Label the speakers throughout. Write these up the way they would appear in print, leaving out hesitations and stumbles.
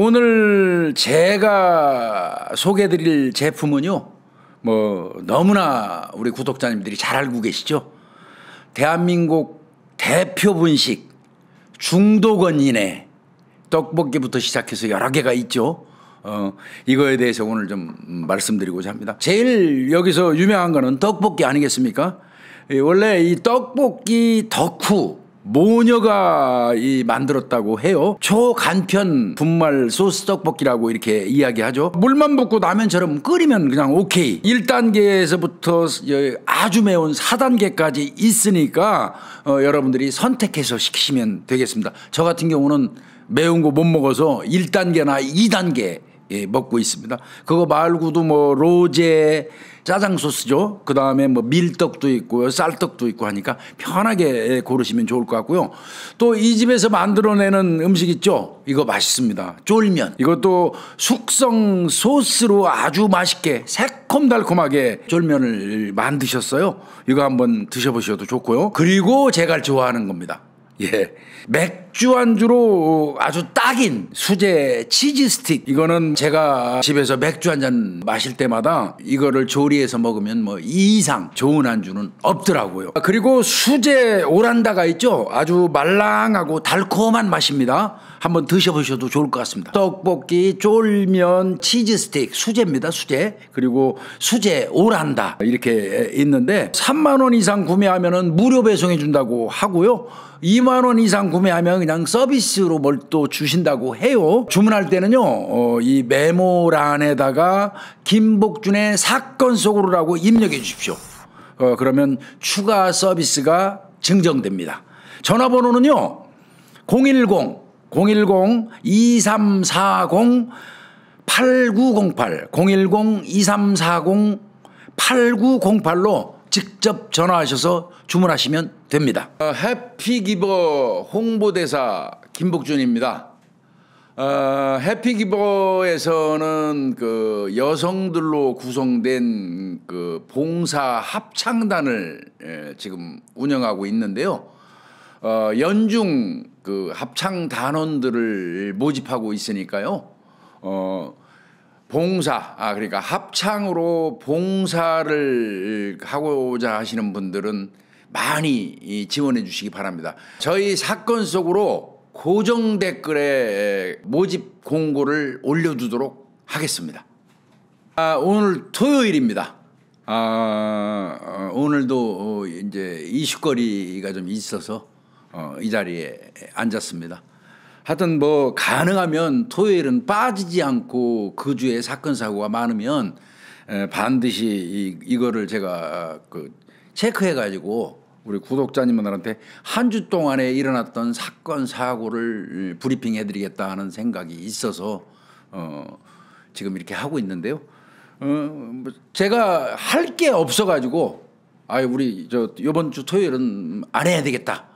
Speaker 1: 오늘 제가 소개해드릴 제품은요, 너무나 우리 구독자님들이 잘 알고 계시죠? 대한민국 대표 분식 중독원인의 떡볶이부터 시작해서 여러 개가 있죠. 이거에 대해서 오늘 좀 말씀드리고자 합니다. 제일 여기서 유명한 거는 떡볶이 아니겠습니까? 원래 이 떡볶이 덕후 모녀가 만들었다고 해요. 초간편 분말 소스 떡볶이라고 이렇게 이야기하죠. 물만 붓고 라면처럼 끓이면 그냥 오케이. 1단계에서부터 아주 매운 4단계까지 있으니까 여러분들이 선택해서 시키시면 되겠습니다. 저 같은 경우는 매운 거 못 먹어서 1단계나 2단계 먹고 있습니다. 그거 말고도 로제 짜장 소스죠. 그 다음에 밀떡도 있고요, 쌀떡도 있고 하니까 편하게 고르시면 좋을 것 같고요. 또 이 집에서 만들어내는 음식 있죠. 이거 맛있습니다. 쫄면. 이것도 숙성 소스로 아주 맛있게 새콤달콤하게 쫄면을 만드셨어요. 이거 한번 드셔보셔도 좋고요. 그리고 제가 좋아하는 겁니다. 맥주 안주로 아주 딱인 수제 치즈 스틱. 이거는 제가 집에서 맥주 한 잔 마실 때마다 이거를 조리해서 먹으면 이 이상 좋은 안주는 없더라고요. 그리고 수제 오란다가 있죠. 아주 말랑하고 달콤한 맛입니다. 한번 드셔보셔도 좋을 것 같습니다. 떡볶이, 쫄면, 치즈 스틱, 수제입니다. 수제. 그리고 수제 오란다 이렇게 있는데 3만 원 이상 구매하면은 무료 배송해 준다고 하고요. 2만 원 이상 구매하면 그냥 서비스로 뭘 또 주신다고 해요. 주문할 때는요, 이 메모란에다가 김복준의 사건 속으로라고 입력해 주십시오. 그러면 추가 서비스가 증정됩니다. 전화번호는요 010-2340-8908 010-2340-8908로 직접 전화하셔서 주문하시면 됩니다. 해피기버 홍보대사 김복준입니다. 해피기버에서는 그 여성들로 구성된 그 봉사 합창단을 지금 운영하고 있는데요. 연중 그 합창 단원들을 모집하고 있으니까요. 그러니까 합창으로 봉사를 하고자 하시는 분들은 많이 지원해 주시기 바랍니다. 저희 사건 속으로 고정 댓글에 모집 공고를 올려두도록 하겠습니다. 오늘 토요일입니다. 오늘도 이제 이슈거리가 좀 있어서 이 자리에 앉았습니다. 하여튼 가능하면 토요일은 빠지지 않고 그 주에 사건 사고가 많으면 반드시 이거를 제가 체크해 가지고 우리 구독자님들한테 한 주 동안에 일어났던 사건 사고를 브리핑해 드리겠다 하는 생각이 있어서 지금 이렇게 하고 있는데요. 제가 할 게 없어 가지고 우리 이번 주 토요일은 안 해야 되겠다.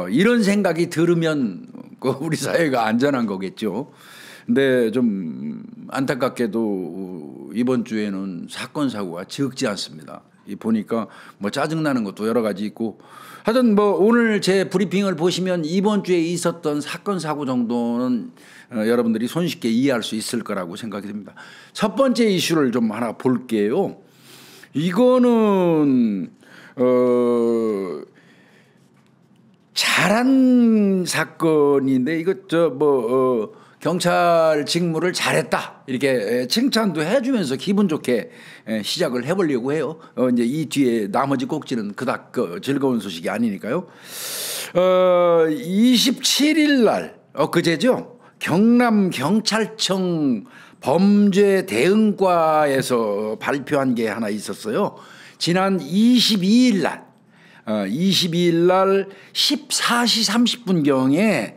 Speaker 1: 이런 생각이 들으면 우리 사회가 안전한 거겠죠. 근데 좀 안타깝게도 이번 주에는 사건 사고가 적지 않습니다. 보니까 짜증나는 것도 여러 가지 있고 하여튼 오늘 제 브리핑을 보시면 이번 주에 있었던 사건 사고 정도는 여러분들이 손쉽게 이해할 수 있을 거라고 생각이 됩니다. 첫 번째 이슈를 좀 하나 볼게요. 이거는 잘한 사건인데 이거 경찰 직무를 잘했다 이렇게 칭찬도 해주면서 기분 좋게 시작을 해보려고 해요. 이제 이 뒤에 나머지 꼭지는 그닥 즐거운 소식이 아니니까요. 27일 날 그제죠. 경남경찰청 범죄대응과에서 발표한 게 하나 있었어요. 지난 22일 날 14시 30분경에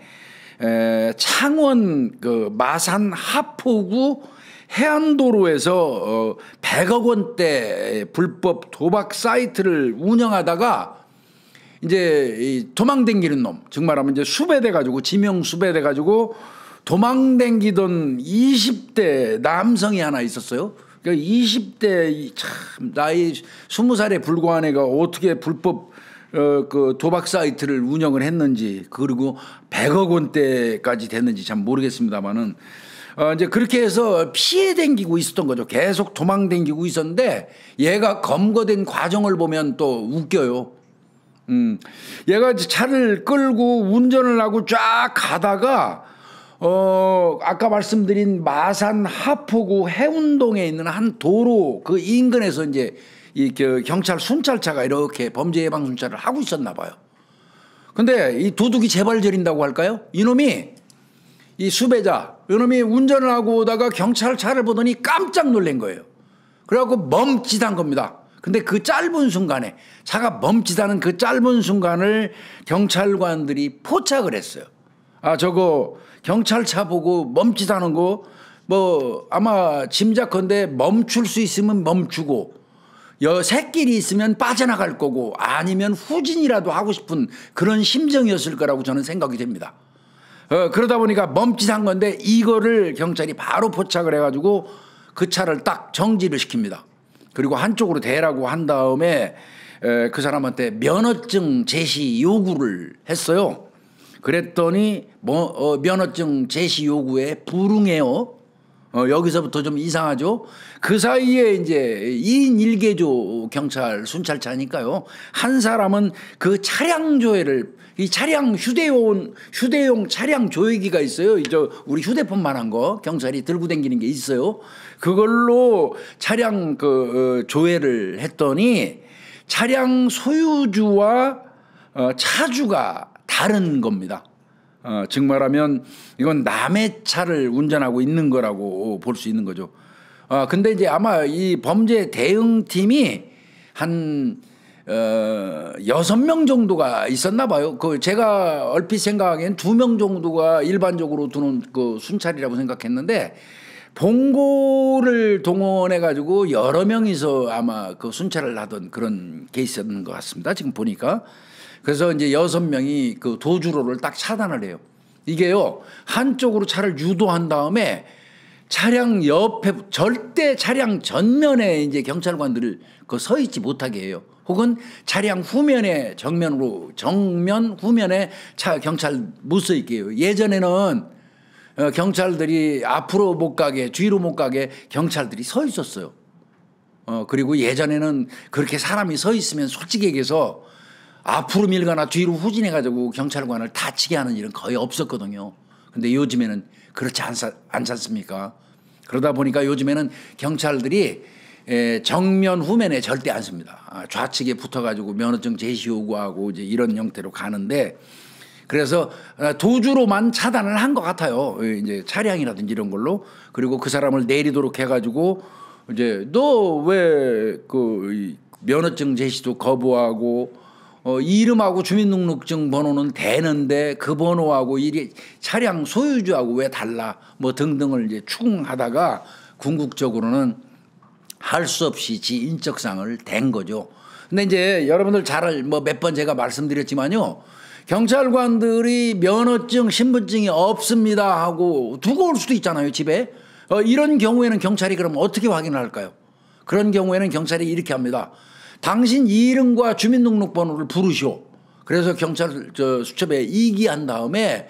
Speaker 1: 창원 마산 하포구 해안도로에서 100억 원대 불법 도박 사이트를 운영하다가 이제 도망댕기는 놈, 즉 말하면 이제 수배돼 가지고 지명 수배돼 가지고 도망댕기던 20대 남성이 하나 있었어요. 그러니까 20대 참 나이 20살에 불과한 애가 어떻게 불법 그 도박 사이트를 운영을 했는지 그리고 100억 원대까지 됐는지 참 모르겠습니다만은 이제 그렇게 해서 피해 댕기고 있었던 거죠. 계속 도망 댕기고 있었는데 얘가 검거된 과정을 보면 또 웃겨요. 얘가 차를 끌고 운전을 하고 쫙 가다가 아까 말씀드린 마산 하포구 해운동에 있는 한 도로 그 인근에서 이제 경찰 순찰차가 이렇게 범죄 예방 순찰을 하고 있었나 봐요. 근데 이 도둑이 재발 저린다고 할까요? 이놈이 이 수배자, 이놈이 운전을 하고 오다가 경찰차를 보더니 깜짝 놀란 거예요. 그래갖고 멈칫한 겁니다. 근데 그 짧은 순간에 차가 멈칫하는 그 짧은 순간을 경찰관들이 포착을 했어요. 아, 저거 경찰차 보고 멈칫하는 거 뭐 아마 짐작컨대 멈출 수 있으면 멈추고 새끼리 있으면 빠져나갈 거고 아니면 후진이라도 하고 싶은 그런 심정이었을 거라고 저는 생각이 됩니다. 그러다 보니까 멈칫한 건데 이거를 경찰이 바로 포착을 해가지고 그 차를 딱 정지를 시킵니다. 그리고 한쪽으로 대라고 한 다음에 그 사람한테 면허증 제시 요구를 했어요. 그랬더니 면허증 제시 요구에 불응해요. 여기서부터 좀 이상하죠. 그 사이에 이제 2인 1개조 경찰 순찰차니까요. 한 사람은 그 차량 조회를 이 차량 휴대용 차량 조회기가 있어요. 우리 휴대폰만한 거 경찰이 들고 다니는 게 있어요. 그걸로 차량 조회를 했더니 차량 소유주와 차주가 다른 겁니다. 즉 말하면 이건 남의 차를 운전하고 있는 거라고 볼 수 있는 거죠. 근데 이제 아마 이 범죄 대응팀이 한 6명 정도가 있었나 봐요. 제가 얼핏 생각하기엔 2명 정도가 일반적으로 두는 그 순찰이라고 생각했는데 봉고를 동원해 가지고 여러 명이서 아마 그 순찰을 하던 그런 케이스였는 것 같습니다. 지금 보니까. 그래서 이제 6명이 그 도주로를 딱 차단을 해요. 이게요, 한쪽으로 차를 유도한 다음에 차량 옆에 절대 차량 전면에 이제 경찰관들을 서 있지 못하게 해요. 혹은 차량 후면에 정면 후면에 경찰 못 서 있게 해요. 예전에는 경찰들이 앞으로 못 가게 뒤로 못 가게 경찰들이 서 있었어요. 그리고 예전에는 그렇게 사람이 서 있으면 솔직히 얘기해서 앞으로 밀거나 뒤로 후진해가지고 경찰관을 다치게 하는 일은 거의 없었거든요. 근데 요즘에는 그렇지 않지 않습니까? 그러다 보니까 요즘에는 경찰들이 정면 후면에 절대 안 씁니다. 좌측에 붙어가지고 면허증 제시 요구하고 이제 이런 형태로 가는데 그래서 도주로만 차단을 한 것 같아요. 이제 차량이라든지 이런 걸로. 그리고 그 사람을 내리도록 해가지고 이제 너 왜 그 면허증 제시도 거부하고 이름하고 주민등록증 번호는 되는데 그 번호하고 차량 소유주하고 왜 달라 뭐 등등을 이제 추궁하다가 궁극적으로는 할 수 없이 지 인적사항을 댄 거죠. 근데 이제 여러분들 잘 몇 번 제가 말씀드렸지만요. 경찰관들이 면허증 신분증이 없습니다 하고 두고 올 수도 있잖아요, 집에. 이런 경우에는 경찰이 그럼 어떻게 확인을 할까요? 그런 경우에는 경찰이 이렇게 합니다. 당신 이름과 주민등록번호를 부르시오. 그래서 경찰 수첩에 이기한 다음에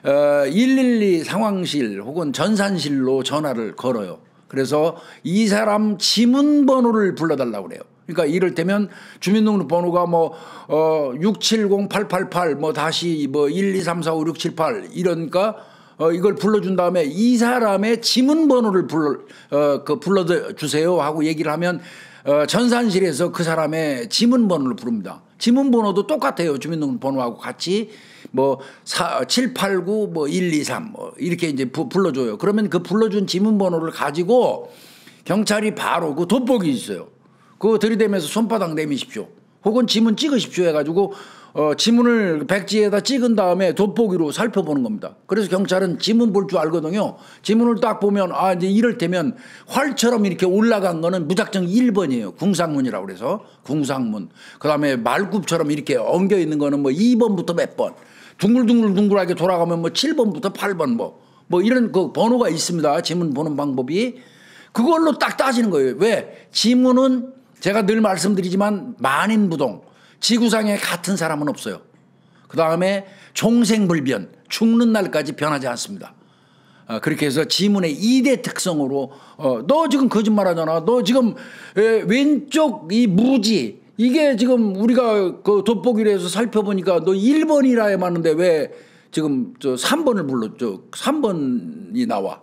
Speaker 1: 112 상황실 혹은 전산실로 전화를 걸어요. 그래서 이 사람 지문번호를 불러달라고 그래요. 그러니까 이를테면 주민등록번호가 670888 다시 123456778 이러니까 이걸 불러준 다음에 이 사람의 지문번호를 불러주세요 하고 얘기를 하면 전산실에서 그 사람의 지문번호를 부릅니다. 지문번호도 똑같아요. 주민등록번호하고 같이 789 123 이렇게 이제 불러줘요. 그러면 그 불러준 지문번호를 가지고 경찰이 바로 그 돋보기 있어요. 그거 들이대면서 손바닥 내미십시오. 혹은 지문 찍으십시오 해가지고 지문을 백지에다 찍은 다음에 돋보기로 살펴보는 겁니다. 그래서 경찰은 지문 볼 줄 알거든요. 지문을 딱 보면 이제 이를테면 활처럼 이렇게 올라간 거는 무작정 1번이에요. 궁상문이라고 그래서 궁상문. 그다음에 말굽처럼 이렇게 엉겨 있는 거는 2번부터 몇 번. 둥글둥글하게 돌아가면 7번부터 8번 이런 그 번호가 있습니다. 지문 보는 방법이. 그걸로 딱 따지는 거예요. 왜? 지문은 제가 늘 말씀드리지만 만인부동. 지구상에 같은 사람은 없어요. 그 다음에 종생불변, 죽는 날까지 변하지 않습니다. 그렇게 해서 지문의 2대 특성으로 너 지금 거짓말하잖아. 너 지금 왼쪽 이 무지 이게 지금 우리가 그 돋보기로 해서 살펴보니까 너 1번이라 해봤는데 왜 지금 저 3번을 불렀죠. 3번이 나와.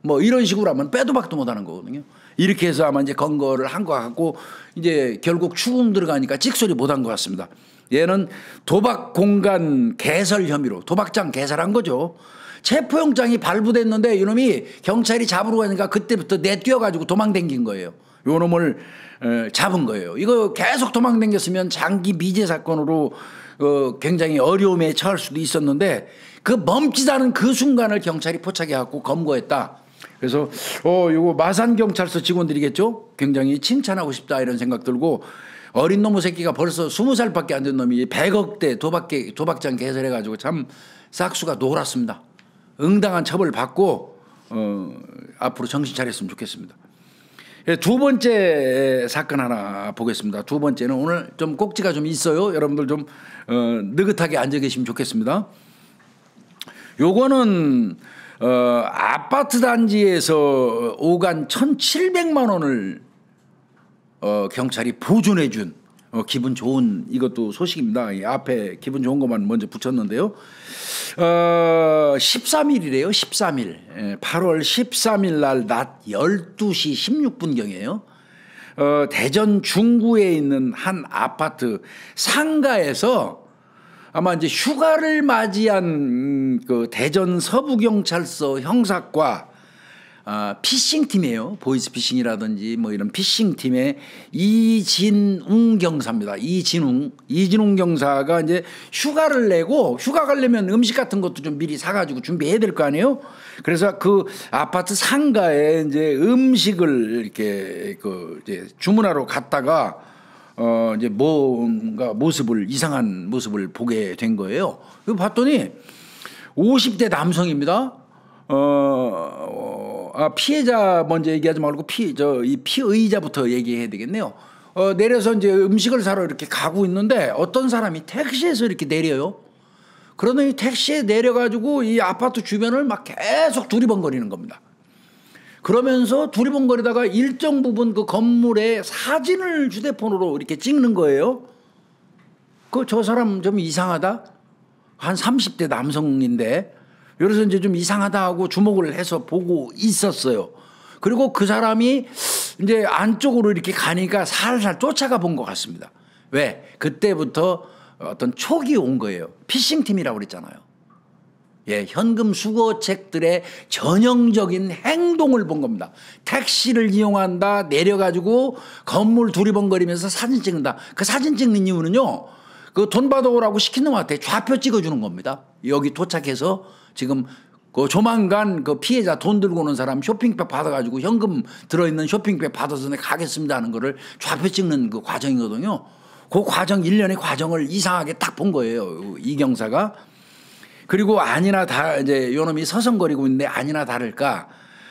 Speaker 1: 뭐 이런 식으로 하면 빼도 박도 못하는 거거든요. 이렇게 해서 아마 이제 건거를 한 것 같고 이제 결국 추궁 들어가니까 찍소리 못한 것 같습니다. 얘는 도박 공간 개설 혐의로 도박장 개설한 거죠. 체포영장이 발부됐는데 이놈이 경찰이 잡으러 가니까 그때부터 내뛰어가지고 도망댕긴 거예요. 요 놈을 잡은 거예요. 이거 계속 도망댕겼으면 장기 미제 사건으로 굉장히 어려움에 처할 수도 있었는데 그 멈칫하는 그 순간을 경찰이 포착해갖고 검거했다. 그래서 요거 마산경찰서 직원들이겠죠. 굉장히 칭찬하고 싶다 이런 생각 들고 어린 놈의 새끼가 벌써 20살밖에 안 된 놈이 100억대 도박장 개설해가지고 참 싹수가 놀았습니다. 응당한 처벌을 받고 앞으로 정신 차렸으면 좋겠습니다. 두 번째 사건 하나 보겠습니다. 두 번째는 오늘 좀 꼭지가 좀 있어요. 여러분들 좀 느긋하게 앉아 계시면 좋겠습니다. 요거는 아파트 단지에서 오간 1,700만 원을 경찰이 보존해 준 기분 좋은 이것도 소식입니다. 이 앞에 기분 좋은 것만 먼저 붙였는데요. 13일이래요. 13일. 8월 13일 날 낮 12시 16분경이에요. 대전 중구에 있는 한 아파트 상가에서 아마 이제 휴가를 맞이한 그 대전 서부경찰서 형사과 피싱팀이에요. 보이스피싱이라든지 뭐 이런 피싱팀의 이진웅 경사입니다. 이진웅 경사가 이제 휴가를 내고 휴가 가려면 음식 같은 것도 좀 미리 사가지고 준비해야 될 거 아니에요. 그래서 그 아파트 상가에 이제 음식을 이렇게 이제 주문하러 갔다가 이제 뭔가 이상한 모습을 보게 된 거예요. 그거 봤더니 50대 남성입니다. 피해자 먼저 얘기하지 말고 이 피의자부터 얘기해야 되겠네요. 내려서 이제 음식을 사러 이렇게 가고 있는데 어떤 사람이 택시에서 이렇게 내려요. 그러더니 택시에 내려가지고 이 아파트 주변을 막 계속 두리번거리는 겁니다. 그러면서 두리번거리다가 일정 부분 그 건물에 사진을 휴대폰으로 이렇게 찍는 거예요. 저 사람 좀 이상하다. 한 30대 남성인데 그래서 이제 좀 이상하다 하고 주목을 해서 보고 있었어요. 그리고 그 사람이 이제 안쪽으로 이렇게 가니까 살살 쫓아가 본 것 같습니다. 왜? 그때부터 어떤 촉이 온 거예요. 피싱팀이라고 그랬잖아요. 예, 현금 수거책들의 전형적인 행동을 본 겁니다. 택시를 이용한다, 내려가지고 건물 두리번거리면서 사진 찍는다. 그 사진 찍는 이유는요, 그 돈 받아오라고 시킨 놈한테 좌표 찍어주는 겁니다. 여기 도착해서 지금 그 조만간 그 피해자 돈 들고 오는 사람 쇼핑백 받아가지고 현금 들어있는 쇼핑백 받아서 내가 가겠습니다 하는 거를 좌표 찍는 그 과정이거든요. 그 과정, 일련의 과정을 이상하게 딱 본 거예요. 이 경사가. 그리고 이제 요 놈이 서성거리고 있는데 아니나 다를까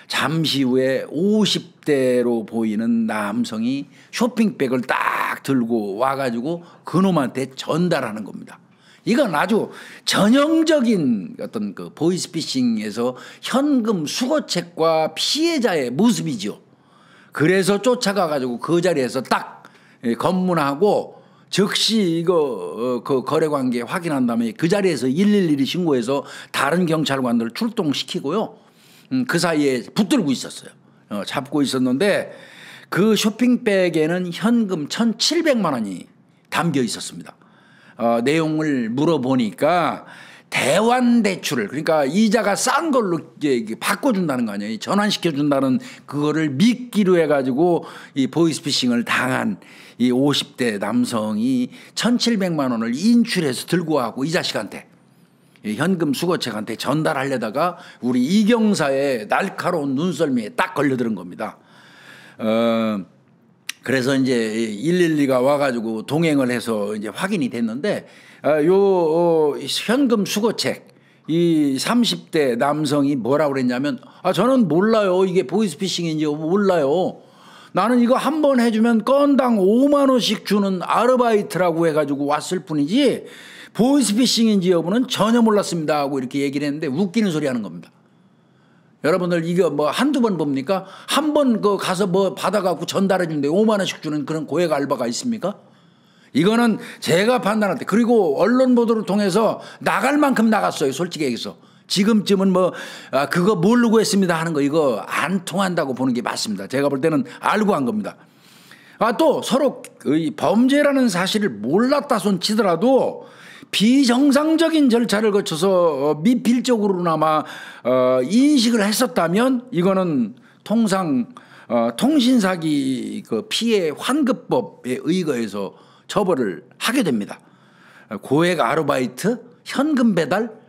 Speaker 1: 잠시 후에 50대로 보이는 남성이 쇼핑백을 딱 들고 와가지고 그놈한테 전달하는 겁니다. 이건 아주 전형적인 어떤 그 보이스피싱에서 현금 수거책과 피해자의 모습이죠. 그래서 쫓아가가지고 그 자리에서 딱 검문하고 즉시 이거 그 거래관계 확인한 다음에 그 자리에서 112 신고해서 다른 경찰관들을 출동시키고요. 그 사이에 붙들고 있었어요. 잡고 있었는데 그 쇼핑백에는 현금 1,700만 원이 담겨 있었습니다. 내용을 물어보니까 대환대출을 그러니까 이자가 싼 걸로 이제 바꿔준다는 거 아니에요. 전환시켜준다는 그거를 미끼로 해가지고 이 보이스피싱을 당한 이 50대 남성이 1,700만 원을 인출해서 들고 와고 이 자식한테 현금 수거책한테 전달하려다가 우리 이경사의 날카로운 눈썰미에 딱 걸려드는 겁니다. 그래서 이제 112가 와가지고 동행을 해서 이제 확인이 됐는데 요 현금 수거책 이 30대 남성이 뭐라고 그랬냐면 저는 몰라요. 이게 보이스피싱인지 몰라요. 나는 이거 한 번 해주면 건당 5만 원씩 주는 아르바이트라고 해가지고 왔을 뿐이지 보이스피싱인지 여부는 전혀 몰랐습니다 하고 이렇게 얘기를 했는데 웃기는 소리 하는 겁니다. 여러분들 이거 뭐 한두 번 봅니까? 한 번 그 가서 뭐 받아갖고 전달해 주는데 5만 원씩 주는 그런 고액 알바가 있습니까? 이거는 제가 판단할 때, 그리고 언론 보도를 통해서 나갈 만큼 나갔어요. 솔직히 얘기해서. 지금쯤은 뭐 그거 모르고 했습니다 하는 거 이거 안 통한다고 보는 게 맞습니다. 제가 볼 때는 알고 한 겁니다. 또 서로 범죄라는 사실을 몰랐다 손 치더라도 비정상적인 절차를 거쳐서 미필적으로나마 인식을 했었다면 이거는 통상 통신사기 그 피해 환급법에 의거해서 처벌을 하게 됩니다. 고액 아르바이트, 현금 배달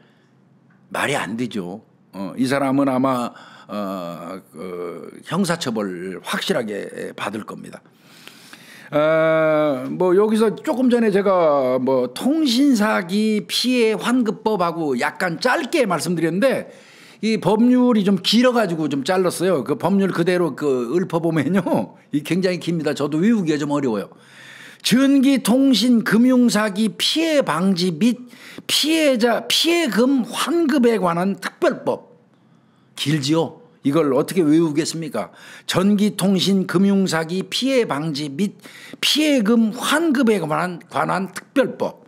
Speaker 1: 말이 안 되죠. 이 사람은 아마 형사처벌 확실하게 받을 겁니다. 뭐 여기서 조금 전에 제가 뭐 통신사기 피해 환급법하고 약간 짧게 말씀드렸는데 이 법률이 좀 길어가지고 좀 잘랐어요. 그 법률 그대로 그 읊어보면요, 이 굉장히 깁니다. 저도 외우기가 좀 어려워요. 전기통신금융사기 피해 방지 및 피해자 피해금 환급에 관한 특별법. 길지요? 이걸 어떻게 외우겠습니까? 전기통신금융사기 피해 방지 및 피해금 환급에 관한 특별법.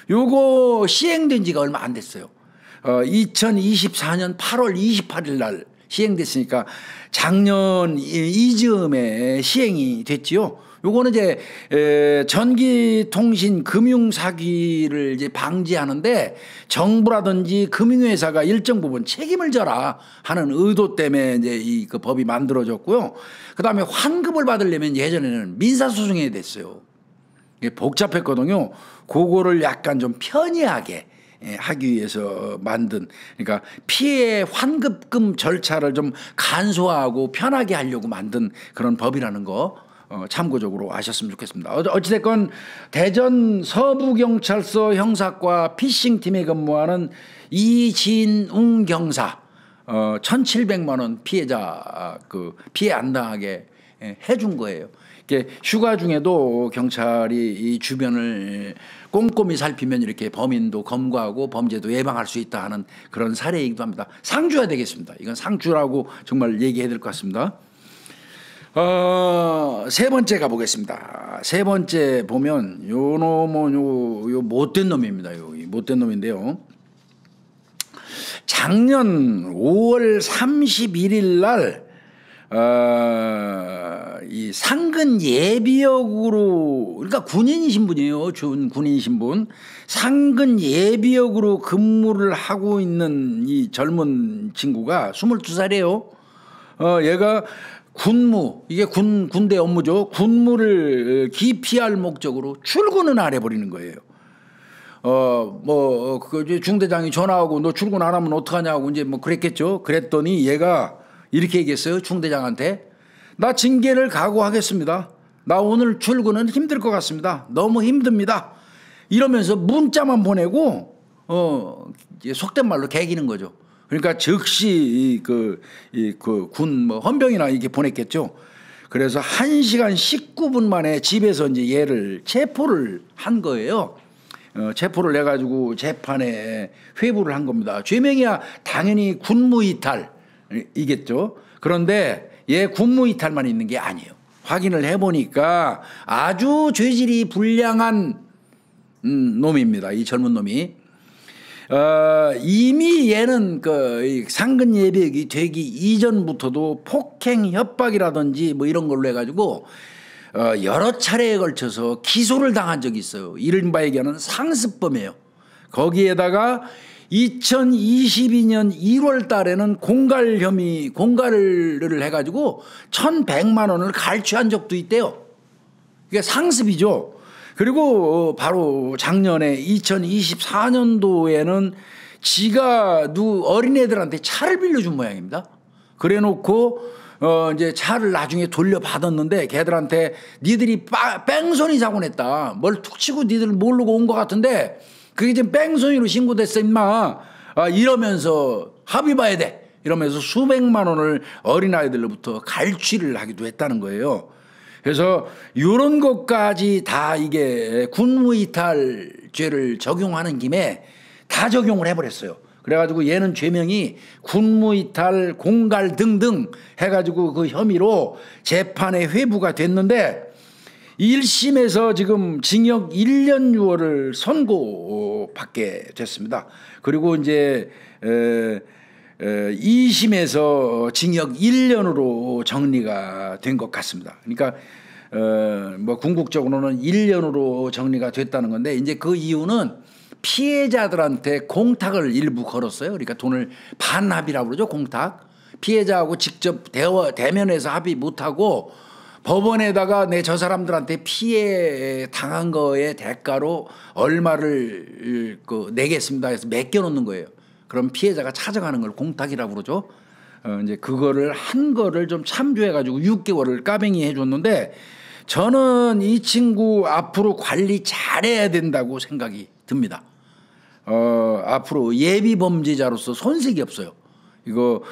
Speaker 1: 요거 시행된 지가 얼마 안 됐어요. 2024년 8월 28일 날 시행됐으니까 작년 이즈음에 시행이 됐지요. 요거는 이제 전기통신 금융 사기를 이제 방지하는데 정부라든지 금융회사가 일정 부분 책임을 져라 하는 의도 때문에 이제 이 그 법이 만들어졌고요. 그다음에 환급을 받으려면 예전에는 민사소송해야 됐어요. 이게 복잡했거든요. 그거를 약간 좀 편리하게 하기 위해서 만든, 그러니까 피해 환급금 절차를 좀 간소화하고 편하게 하려고 만든 그런 법이라는 거 참고적으로 아셨으면 좋겠습니다. 어찌됐건 대전 서부경찰서 형사과 피싱팀에 근무하는 이진웅 경사 1,700만 원 피해자 그 피해 안 당하게 해준 거예요. 이게 휴가 중에도 경찰이 이 주변을 꼼꼼히 살피면 이렇게 범인도 검거하고 범죄도 예방할 수 있다 하는 그런 사례이기도 합니다. 상 줘야 되겠습니다. 이건 상 주라고 정말 얘기해야 될 것 같습니다. 세 번째 가보겠습니다. 세 번째 보면 요 놈은 요 못된 놈입니다. 요 못된 놈인데요. 작년 5월 31일 날 이 상근 예비역으로, 그러니까 군인이신 분이에요. 준 군인이신 분. 상근 예비역으로 근무를 하고 있는 이 젊은 친구가 22살이에요. 얘가 군무, 이게 군대 업무죠. 군무를 기피할 목적으로 출근을 안 해버리는 거예요. 그 중대장이 전화하고 너 출근 안 하면 어떡하냐고 이제 뭐 그랬겠죠. 그랬더니 얘가 이렇게 얘기했어요. 중대장한테. 나 징계를 각오하겠습니다. 나 오늘 출근은 힘들 것 같습니다. 너무 힘듭니다. 이러면서 문자만 보내고, 속된 말로 개기는 거죠. 그러니까 즉시 군 뭐 헌병이나 이렇게 보냈겠죠. 그래서 1시간 19분 만에 집에서 이제 얘를 체포를 한 거예요. 체포를 해가지고 재판에 회부를 한 겁니다. 죄명이야 당연히 군무이탈이겠죠. 그런데 얘 군무이탈만 있는 게 아니에요. 확인을 해보니까 아주 죄질이 불량한 놈입니다. 이 젊은 놈이. 이미 얘는 그 상근 예비역이 되기 이전부터도 폭행 협박이라든지 뭐 이런 걸로 해가지고 여러 차례에 걸쳐서 기소를 당한 적이 있어요. 이른바 얘기하는 상습범이에요. 거기에다가 2022년 1월 달에는 공갈을 해가지고 1,100만 원을 갈취한 적도 있대요. 이게 상습이죠. 그리고 바로 작년에 2024년도에는 지가 어린애들한테 차를 빌려준 모양입니다. 그래 놓고 이제 차를 나중에 돌려받았는데 걔들한테 니들이 뺑소니 사고 냈다. 뭘 툭 치고 니들 모르고 온 것 같은데 그게 지금 뺑소니로 신고됐어 임마. 이러면서 합의 봐야 돼. 이러면서 수백만 원을 어린아이들로부터 갈취를 하기도 했다는 거예요. 그래서 이런 것까지 다 이게 군무이탈죄를 적용하는 김에 다 적용을 해버렸어요. 그래가지고 얘는 죄명이 군무이탈, 공갈 등등 해가지고 그 혐의로 재판에 회부가 됐는데 1심에서 지금 징역 1년 6월을 선고받게 됐습니다. 그리고 이제 2심에서 징역 1년으로 정리가 된 것 같습니다. 그러니까 뭐 궁극적으로는 1년으로 정리가 됐다는 건데 이제 그 이유는 피해자들한테 공탁을 일부 걸었어요. 그러니까 돈을 반합이라고 그러죠. 공탁. 피해자하고 직접 대면해서 합의 못하고 법원에다가 내 저 사람들한테 피해 당한 거에 대가로 얼마를 내겠습니다 해서 맡겨놓는 거예요. 그럼 피해자가 찾아가는 걸 공탁이라고 그러죠. 이제 그거를 한 거를 좀 참조해가지고 6개월을 까뱅이 해줬는데 저는 이 친구 앞으로 관리 잘해야 된다고 생각이 듭니다. 앞으로 예비 범죄자로서 손색이 없어요. 이거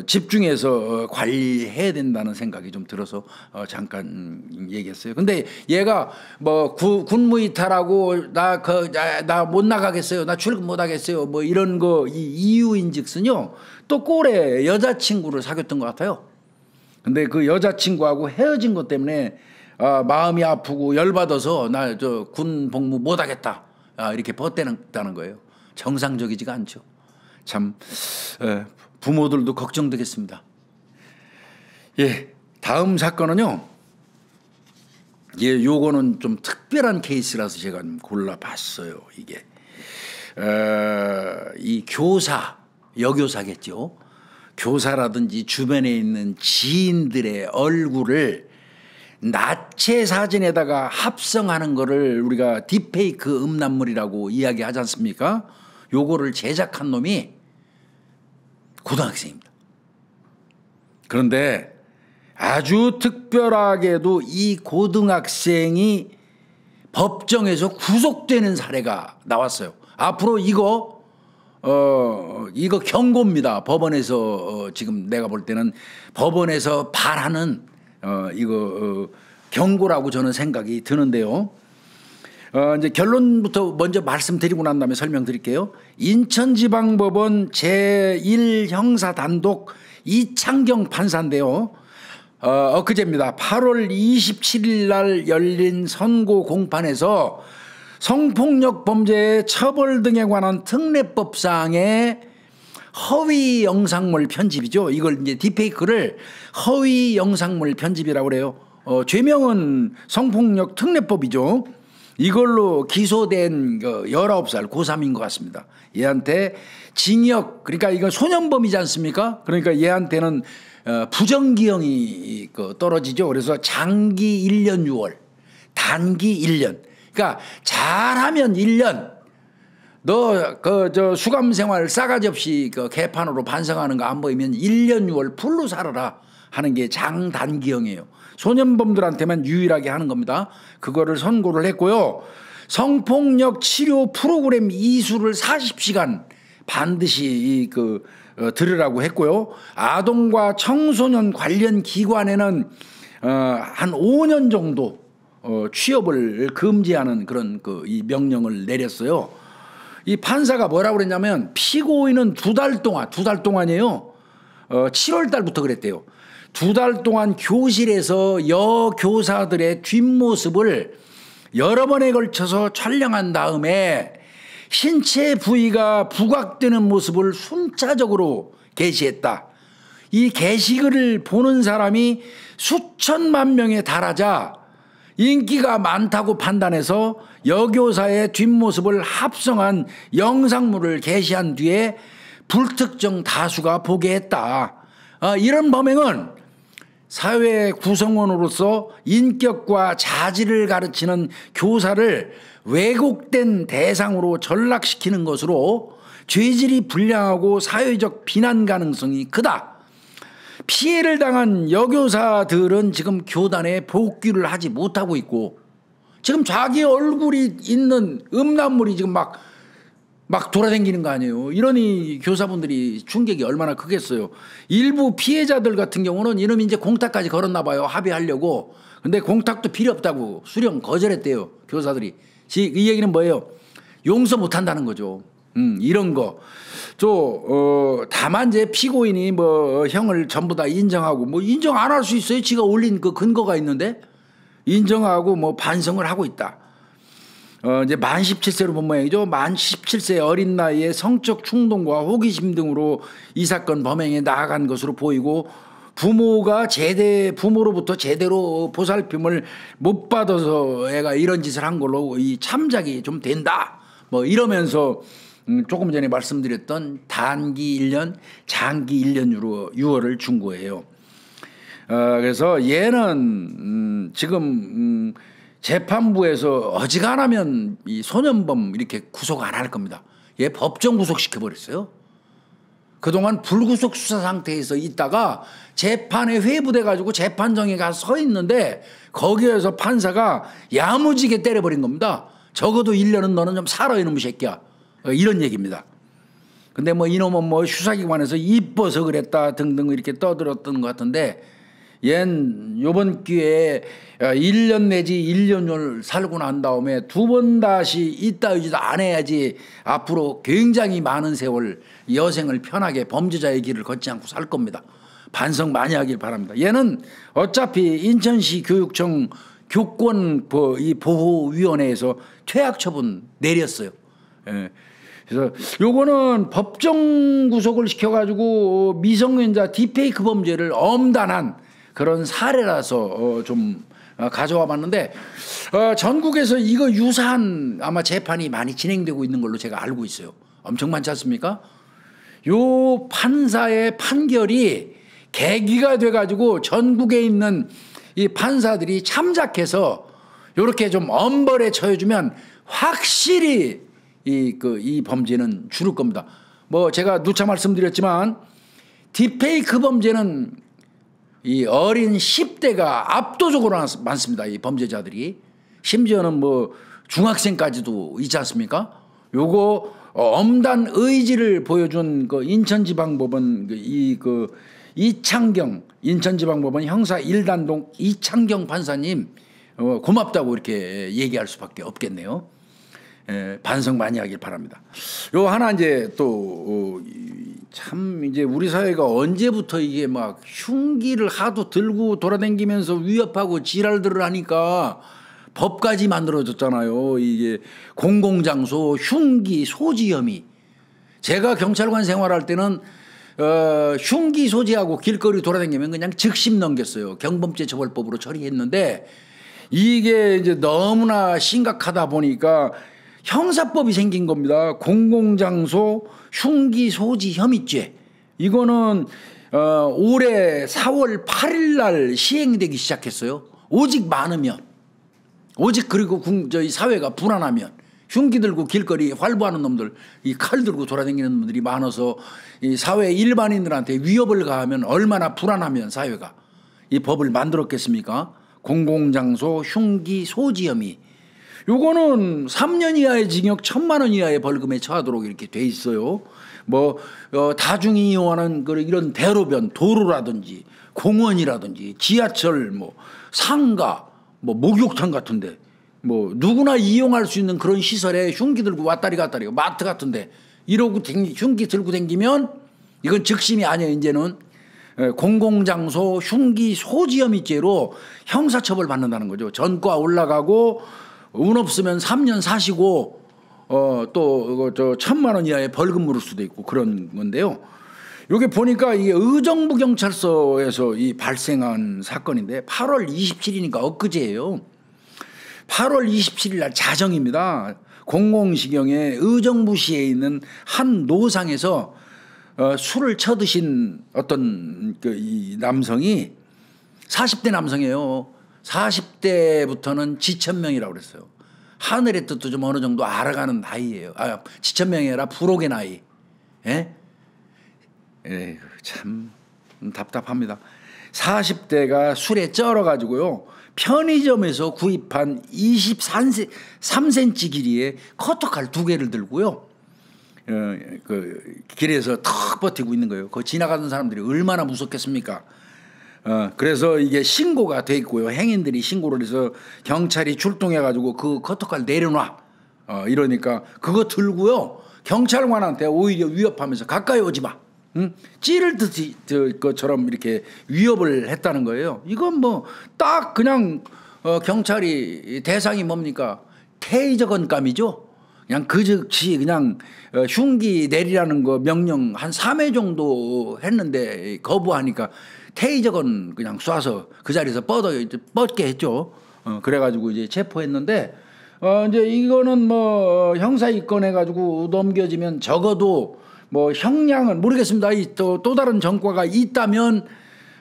Speaker 1: 집중해서 관리해야 된다는 생각이 좀 들어서 잠깐 얘기했어요. 근데 얘가 뭐 군무이탈하고 나 못 나가겠어요. 나 출근 못 하겠어요. 뭐 이런 거 이유인즉슨요. 또 꼴에 여자친구를 사귀었던 것 같아요. 근데 그 여자친구하고 헤어진 것 때문에 마음이 아프고 열받아서 나 군 복무 못 하겠다. 이렇게 버텼다는 거예요. 정상적이지가 않죠. 참 부모들도 걱정되겠습니다. 예, 다음 사건은요. 예, 요거는 좀 특별한 케이스라서 제가 좀 골라봤어요. 이게 이 교사, 여교사겠죠. 교사라든지 주변에 있는 지인들의 얼굴을 나체 사진에다가 합성하는 거를 우리가 딥페이크 음란물이라고 이야기하지 않습니까? 요거를 제작한 놈이 고등학생입니다. 그런데 아주 특별하게도 이 고등학생이 법정에서 구속되는 사례가 나왔어요. 앞으로 이거 경고입니다. 법원에서 지금 내가 볼 때는 법원에서 발하는 이거 경고라고 저는 생각이 드는데요. 이제 결론부터 먼저 말씀드리고 난 다음에 설명드릴게요. 인천지방법원 제1형사 단독 이창경 판사인데요. 엊그제입니다. 8월 27일 날 열린 선고 공판에서 성폭력 범죄의 처벌 등에 관한 특례법상의 허위 영상물 편집이죠. 이걸 이제 딥페이크를 허위 영상물 편집이라고 그래요. 죄명은 성폭력 특례법이죠. 이걸로 기소된 19살 고3인 것 같습니다. 얘한테 징역, 그러니까 이건 소년범이지 않습니까? 그러니까 얘한테는 부정기형이 떨어지죠. 그래서 장기 1년 6월, 단기 1년. 그러니까 잘하면 1년. 너 수감생활 싸가지 없이 개판으로 반성하는 거 안 보이면 1년 6월 풀로 살아라 하는 게 장단기형이에요. 소년범들한테만 유일하게 하는 겁니다. 그거를 선고를 했고요. 성폭력 치료 프로그램 이수를 40시간 반드시 들으라고 했고요. 아동과 청소년 관련 기관에는 한 5년 정도 취업을 금지하는 그런 이 명령을 내렸어요. 이 판사가 뭐라고 그랬냐면 피고인은 2달 동안이에요. 7월 달부터 그랬대요. 2달 동안 교실에서 여교사들의 뒷모습을 여러 번에 걸쳐서 촬영한 다음에 신체 부위가 부각되는 모습을 순차적으로 게시했다. 이 게시글을 보는 사람이 수천만 명에 달하자 인기가 많다고 판단해서 여교사의 뒷모습을 합성한 영상물을 게시한 뒤에 불특정 다수가 보게 했다. 이런 범행은 사회 구성원으로서 인격과 자질을 가르치는 교사를 왜곡된 대상으로 전락시키는 것으로 죄질이 불량하고 사회적 비난 가능성이 크다. 피해를 당한 여교사들은 지금 교단에 복귀를 하지 못하고 있고 지금 자기 얼굴이 있는 음란물이 지금 막 돌아다니는 거 아니에요. 이러니 교사분들이 충격이 얼마나 크겠어요. 일부 피해자들 같은 경우는 이놈이 이제 공탁까지 걸었나 봐요. 합의하려고. 근데 공탁도 필요 없다고 수령 거절했대요. 교사들이. 이 얘기는 뭐예요? 용서 못한다는 거죠. 이런 거. 또 다만 이제 피고인이 뭐 형을 전부 다 인정하고 뭐 인정 안 할 수 있어요. 지가 올린 그 근거가 있는데 인정하고 뭐 반성을 하고 있다. 이제 만 17세로 본 모양이죠. 만 17세 어린 나이에 성적 충동과 호기심 등으로 이 사건 범행에 나아간 것으로 보이고 부모로부터 제대로 보살핌을 못 받아서 애가 이런 짓을 한 걸로 이 참작이 좀 된다. 뭐 이러면서 조금 전에 말씀드렸던 단기 1년, 장기 1년 유월을 준 거예요. 그래서 얘는 지금 재판부에서 어지간하면 이 소년범 이렇게 구속 안 할 겁니다. 얘 법정 구속시켜버렸어요. 그동안 불구속 수사 상태에서 있다가 재판에 회부돼가지고 재판정에 가서 서 있는데 거기에서 판사가 야무지게 때려버린 겁니다. 적어도 1년은 너는 좀 살아 이놈의 새끼야. 이런 얘기입니다. 근데 뭐 이놈은 뭐 수사기관에서 이뻐서 그랬다 등등 이렇게 떠들었던 것 같은데 얜 요번 기회에 1년 내지 1년을 살고 난 다음에 두 번 다시 이따위지도 안 해야지 앞으로 굉장히 많은 세월 여생을 편하게 범죄자의 길을 걷지 않고 살 겁니다. 반성 많이 하길 바랍니다. 얘는 어차피 인천시 교육청 교권 이 보호위원회에서 퇴학 처분 내렸어요. 예. 그래서 요거는 법정 구속을 시켜가지고 미성년자 딥페이크 범죄를 엄단한 그런 사례라서 좀 가져와 봤는데 전국에서 이거 유사한 아마 재판이 많이 진행되고 있는 걸로 제가 알고 있어요. 엄청 많지 않습니까? 요 판사의 판결이 계기가 돼가지고 전국에 있는 이 판사들이 참작해서 요렇게 좀 엄벌에 처해주면 확실히 이 범죄는 줄을 겁니다. 뭐 제가 누차 말씀드렸지만 딥페이크 범죄는 이 어린 10대가 압도적으로 많습니다. 이 범죄자들이. 심지어는 뭐 중학생까지도 있지 않습니까? 요거 엄단 의지를 보여준 그 인천지방법원 이창경 인천지방법원 형사 1단동 이창경 판사님 고맙다고 이렇게 얘기할 수밖에 없겠네요. 반성 많이 하길 바랍니다. 요 하나 이제 또 참 이제 우리 사회가 언제부터 이게 막 흉기를 하도 들고 돌아다니면서 위협하고 지랄들을 하니까 법까지 만들어졌잖아요. 이게 공공장소 흉기 소지 혐의. 제가 경찰관 생활할 때는 흉기 소지하고 길거리 돌아다니면 그냥 즉심 넘겼어요. 경범죄 처벌법으로 처리했는데 이게 이제 너무나 심각하다 보니까 형사법이 생긴 겁니다. 공공장소 흉기 소지 혐의죄. 이거는 올해 4월 8일 날 시행되기 시작했어요. 오직 많으면. 오직 그리고 저희 사회가 불안하면. 흉기 들고 길거리 활보하는 놈들, 이 칼 들고 돌아다니는 놈들이 많아서 이 사회 일반인들한테 위협을 가하면 얼마나 불안하면 사회가 이 법을 만들었겠습니까? 공공장소 흉기 소지 혐의. 요거는 3년 이하의 징역 1,000만 원 이하의 벌금에 처하도록 이렇게 돼 있어요. 뭐 다중이 이용하는 이런 대로변, 도로라든지 공원이라든지 지하철, 뭐 상가, 뭐 목욕탕 같은데 뭐 누구나 이용할 수 있는 그런 시설에 흉기 들고 왔다리 갔다리 마트 같은데 이러고 흉기 들고 다니면 이건 즉심이 아니에요. 이제는 공공장소 흉기 소지 혐의죄로 형사처벌 받는다는 거죠. 전과 올라가고 운 없으면 3년 사시고 또 1,000만 원 이하의 벌금 물을 수도 있고 그런 건데요. 여기 보니까 이게 의정부 경찰서에서 이 발생한 사건인데 8월 27일이니까 엊그제예요. 8월 27일 날 자정입니다. 00시경에 의정부시에 있는 한 노상에서 술을 쳐드신 어떤 이 남성이 40대 남성이에요. 40대부터는 지천명이라고 그랬어요. 하늘의 뜻도 좀 어느 정도 알아가는 나이예요. 지천명이 아니라 불혹의 나이. 예? 참 답답합니다. 40대가 술에 쩔어가지고요. 편의점에서 구입한 23cm 길이의 커터칼 2개를 들고요. 그 길에서 턱 버티고 있는 거예요. 그 지나가는 사람들이 얼마나 무섭겠습니까? 그래서 이게 신고가 돼 있고요. 행인들이 신고를 해서 경찰이 출동해가지고 그 커터칼 내려놔. 이러니까 그거 들고요. 경찰관한테 오히려 위협하면서 가까이 오지 마. 응? 찌를 듯이 것처럼 이렇게 위협을 했다는 거예요. 이건 뭐 딱 그냥 경찰이 대상이 뭡니까? 테이저건감이죠. 그냥 그 즉시 그냥 흉기 내리라는 거 명령 한 3회 정도 했는데 거부하니까 테이저건 그냥 쏴서 그 자리에서 뻗게 했죠. 그래가지고 이제 체포했는데 이제 이거는 뭐 형사 입건해가지고 넘겨지면 적어도 뭐 형량은 모르겠습니다. 또 다른 전과가 있다면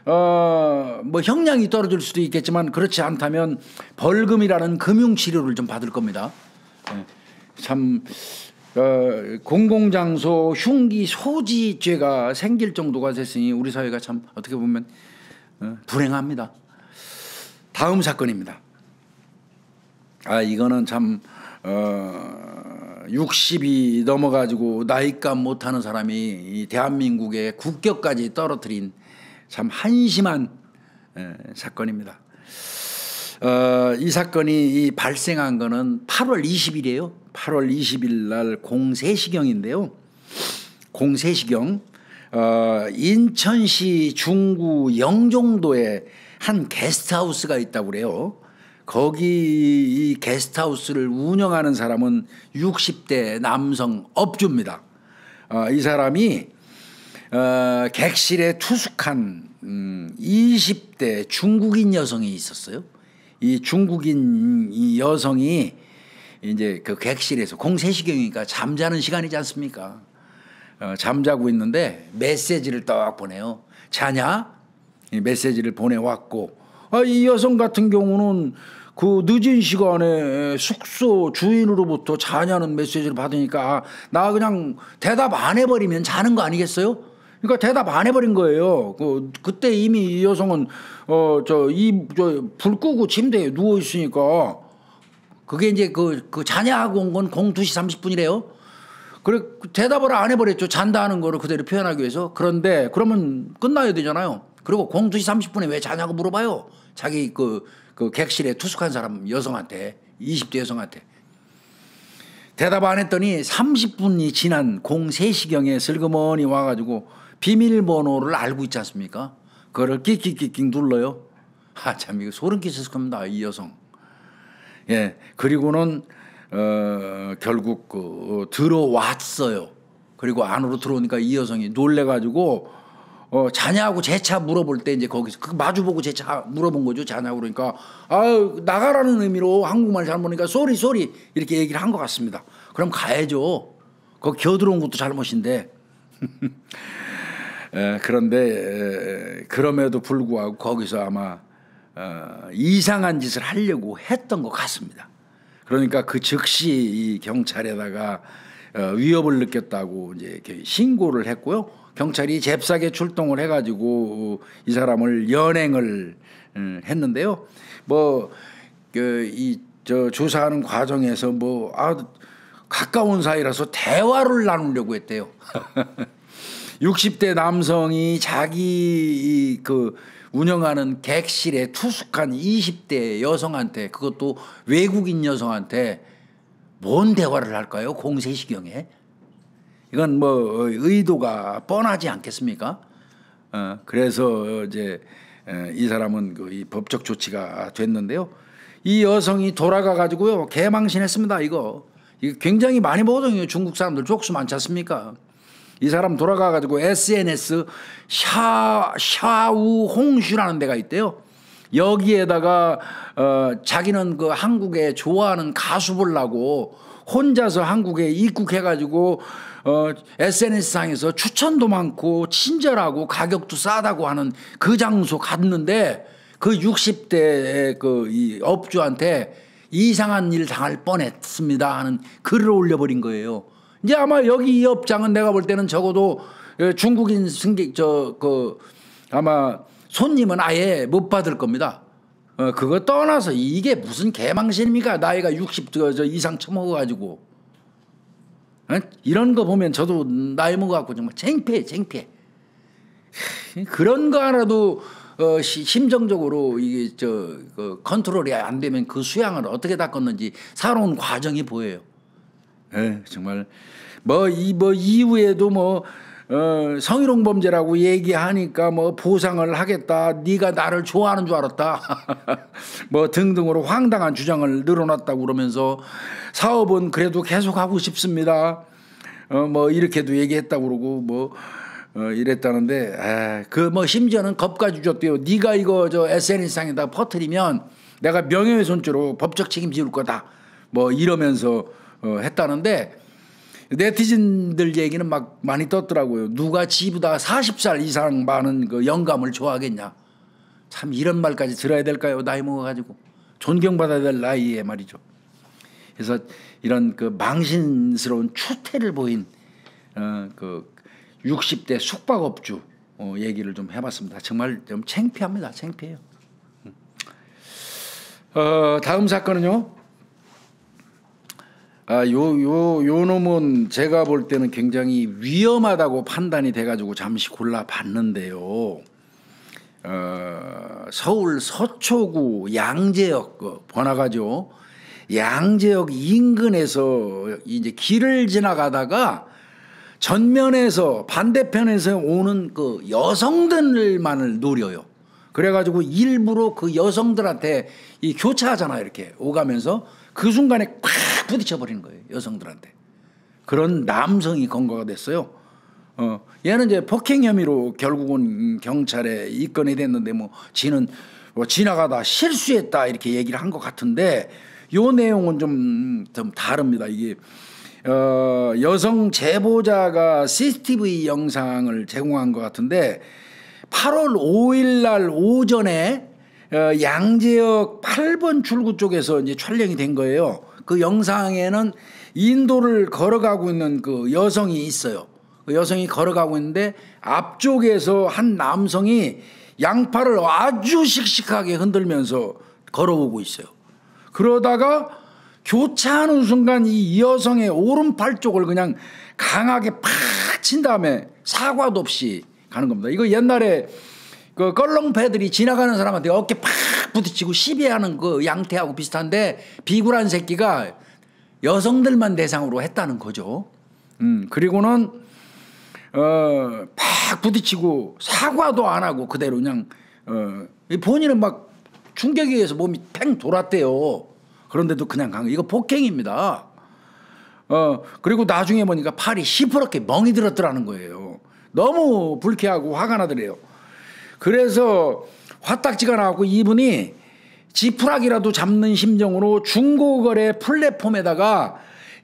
Speaker 1: 뭐 형량이 떨어질 수도 있겠지만 그렇지 않다면 벌금이라는 금융치료를 좀 받을 겁니다. 참 공공장소 흉기 소지죄가 생길 정도가 됐으니 우리 사회가 참 어떻게 보면 불행합니다. 다음 사건입니다. 이거는 참 60이 넘어가지고 나이값 못하는 사람이 이 대한민국의 국격까지 떨어뜨린 참 한심한 사건입니다. 이 사건이 발생한 거는 8월 20일이에요. 8월 20일 날 03시경인데요. 03시경 인천시 중구 영종도에 한 게스트하우스가 있다고 그래요. 거기 이 게스트하우스를 운영하는 사람은 60대 남성 업주입니다. 이 사람이 객실에 투숙한 20대 중국인 여성이 있었어요. 이 중국인 이 여성이 이제 그 객실에서 03시경이니까 잠자는 시간이지 않습니까? 잠자고 있는데 메시지를 딱 보내요. 자냐? 이 메시지를 보내왔고 이 여성 같은 경우는 그 늦은 시간에 숙소 주인으로부터 자냐는 메시지를 받으니까 나 그냥 대답 안 해버리면 자는 거 아니겠어요? 그러니까 대답 안 해버린 거예요. 그때 이미 이 여성은 불 끄고 침대에 누워 있으니까 그게 이제 그 자냐하고 온 건 02시 30분이래요. 그래 대답을 안 해버렸죠. 잔다는 거를 그대로 표현하기 위해서. 그런데 그러면 끝나야 되잖아요. 그리고 02시 30분에 왜 자냐고 물어봐요. 자기 그 객실에 투숙한 사람 여성한테 20대 여성한테. 대답 안 했더니 30분이 지난 03시경에 슬그머니 와가지고 비밀번호를 알고 있지 않습니까? 그거를 끽끽끽 눌러요. 참 이거 소름 끼쳤을 겁니다. 이 여성. 예, 그리고는 결국 들어왔어요. 그리고 안으로 들어오니까 이 여성이 놀래가지고 자냐고 재차 물어볼 때 이제 거기서 마주보고 재차 물어본 거죠. 자냐고 그러니까 나가라는 의미로 한국말 잘못하니까 쏘리 이렇게 얘기를 한 것 같습니다. 그럼 가야죠. 거기 겨들어온 것도 잘못인데. 그런데 그럼에도 불구하고 거기서 아마 이상한 짓을 하려고 했던 것 같습니다. 그러니까 그 즉시 이 경찰에다가 위협을 느꼈다고 이제 이렇게 신고를 했고요. 경찰이 잽싸게 출동을 해가지고 이 사람을 연행을 했는데요. 조사하는 과정에서 가까운 사이라서 대화를 나누려고 했대요. 60대 남성이 자기 운영하는 객실에 투숙한 20대 여성한테, 그것도 외국인 여성한테 뭔 대화를 할까요? 03시경에. 이건 의도가 뻔하지 않겠습니까? 그래서 이제 이 사람은 이 법적 조치가 됐는데요. 이 여성이 돌아가 가지고요 개망신했습니다. 이거 굉장히 많이 보거든요. 중국 사람들 족수 많지 않습니까? 이 사람 돌아가 가지고 SNS 샤우 홍슈라는 데가 있대요. 여기에다가 자기는 그 한국에 좋아하는 가수 보려고 혼자서 한국에 입국해가지고 SNS상에서 추천도 많고 친절하고 가격도 싸다고 하는 그 장소 갔는데 그 60대 이 업주한테 이상한 일 당할 뻔했습니다 하는 글을 올려버린 거예요. 이제 아마 여기 이 업장은 내가 볼 때는 적어도 중국인 승객 아마 손님은 아예 못 받을 겁니다. 그거 떠나서 이게 무슨 개망신입니까? 나이가 60 이상 처먹어가지고. 이런 거 보면 저도 나이 먹어갖고 정말 창피해. 그런 거 하나도 심정적으로 이게 컨트롤이 안 되면 그 수양을 어떻게 닦았는지 살아온 과정이 보여요. 정말 뭐 이후에도 뭐 성희롱 범죄라고 얘기하니까 뭐 보상을 하겠다. 네가 나를 좋아하는 줄 알았다. 뭐 등등으로 황당한 주장을 늘어놨다고 그러면서 사업은 그래도 계속하고 싶습니다. 뭐 이렇게도 얘기했다고 그러고 뭐 이랬다는데 그 뭐 심지어는 겁까지 줬대요. 네가 이거 저 SNS상에다 퍼뜨리면 내가 명예훼손죄로 법적 책임질 거다. 뭐 이러면서 했다는데 네티즌들 얘기는 막 많이 떴더라고요. 누가 지보다 40살 이상 많은 그 영감을 좋아하겠냐. 참 이런 말까지 들어야 될까요? 나이 먹어가지고 존경받아야 될 나이에 말이죠. 그래서 이런 그 망신스러운 추태를 보인 그 60대 숙박업주 얘기를 좀 해봤습니다. 정말 좀 창피합니다. 창피해요. 다음 사건은요. 요 놈은 제가 볼 때는 굉장히 위험하다고 판단이 돼가지고 잠시 골라봤는데요. 서울 서초구 양재역 번화가죠. 양재역 인근에서 이제 길을 지나가다가 전면에서 반대편에서 오는 그 여성들만을 노려요. 그래가지고 일부러 그 여성들한테 이 교차하잖아요. 이렇게 오가면서 그 순간에 콱 부딪혀 버리는 거예요. 여성들한테. 그런 남성이 검거가 됐어요. 얘는 이제 폭행 혐의로 결국은 경찰에 입건이 됐는데 뭐 지는 뭐 지나가다 실수했다 이렇게 얘기를 한 것 같은데 요 내용은 좀 다릅니다. 이게 여성 제보자가 CCTV 영상을 제공한 것 같은데 8월 5일 날 오전에 양재역 8번 출구 쪽에서 이제 촬영이 된 거예요. 그 영상에는 인도를 걸어가고 있는 그 여성이 있어요. 그 여성이 걸어가고 있는데 앞쪽에서 한 남성이 양팔을 아주 씩씩하게 흔들면서 걸어오고 있어요. 그러다가 교차하는 순간 이 여성의 오른팔 쪽을 그냥 강하게 팍 친 다음에 사과도 없이 가는 겁니다. 이거 옛날에 그 껄렁패들이 지나가는 사람한테 어깨 팍 부딪히고 시비하는 그 양태하고 비슷한데 비굴한 새끼가 여성들만 대상으로 했다는 거죠. 그리고는 팍 부딪히고 사과도 안 하고 그대로 그냥 본인은 막 충격에 의해서 몸이 팽 돌았대요. 그런데도 그냥 간 거. 이거 폭행입니다. 그리고 나중에 보니까 팔이 시퍼렇게 멍이 들었더라는 거예요. 너무 불쾌하고 화가 나더래요. 그래서 화딱지가 나왔고 이분이 지푸라기라도 잡는 심정으로 중고거래 플랫폼에다가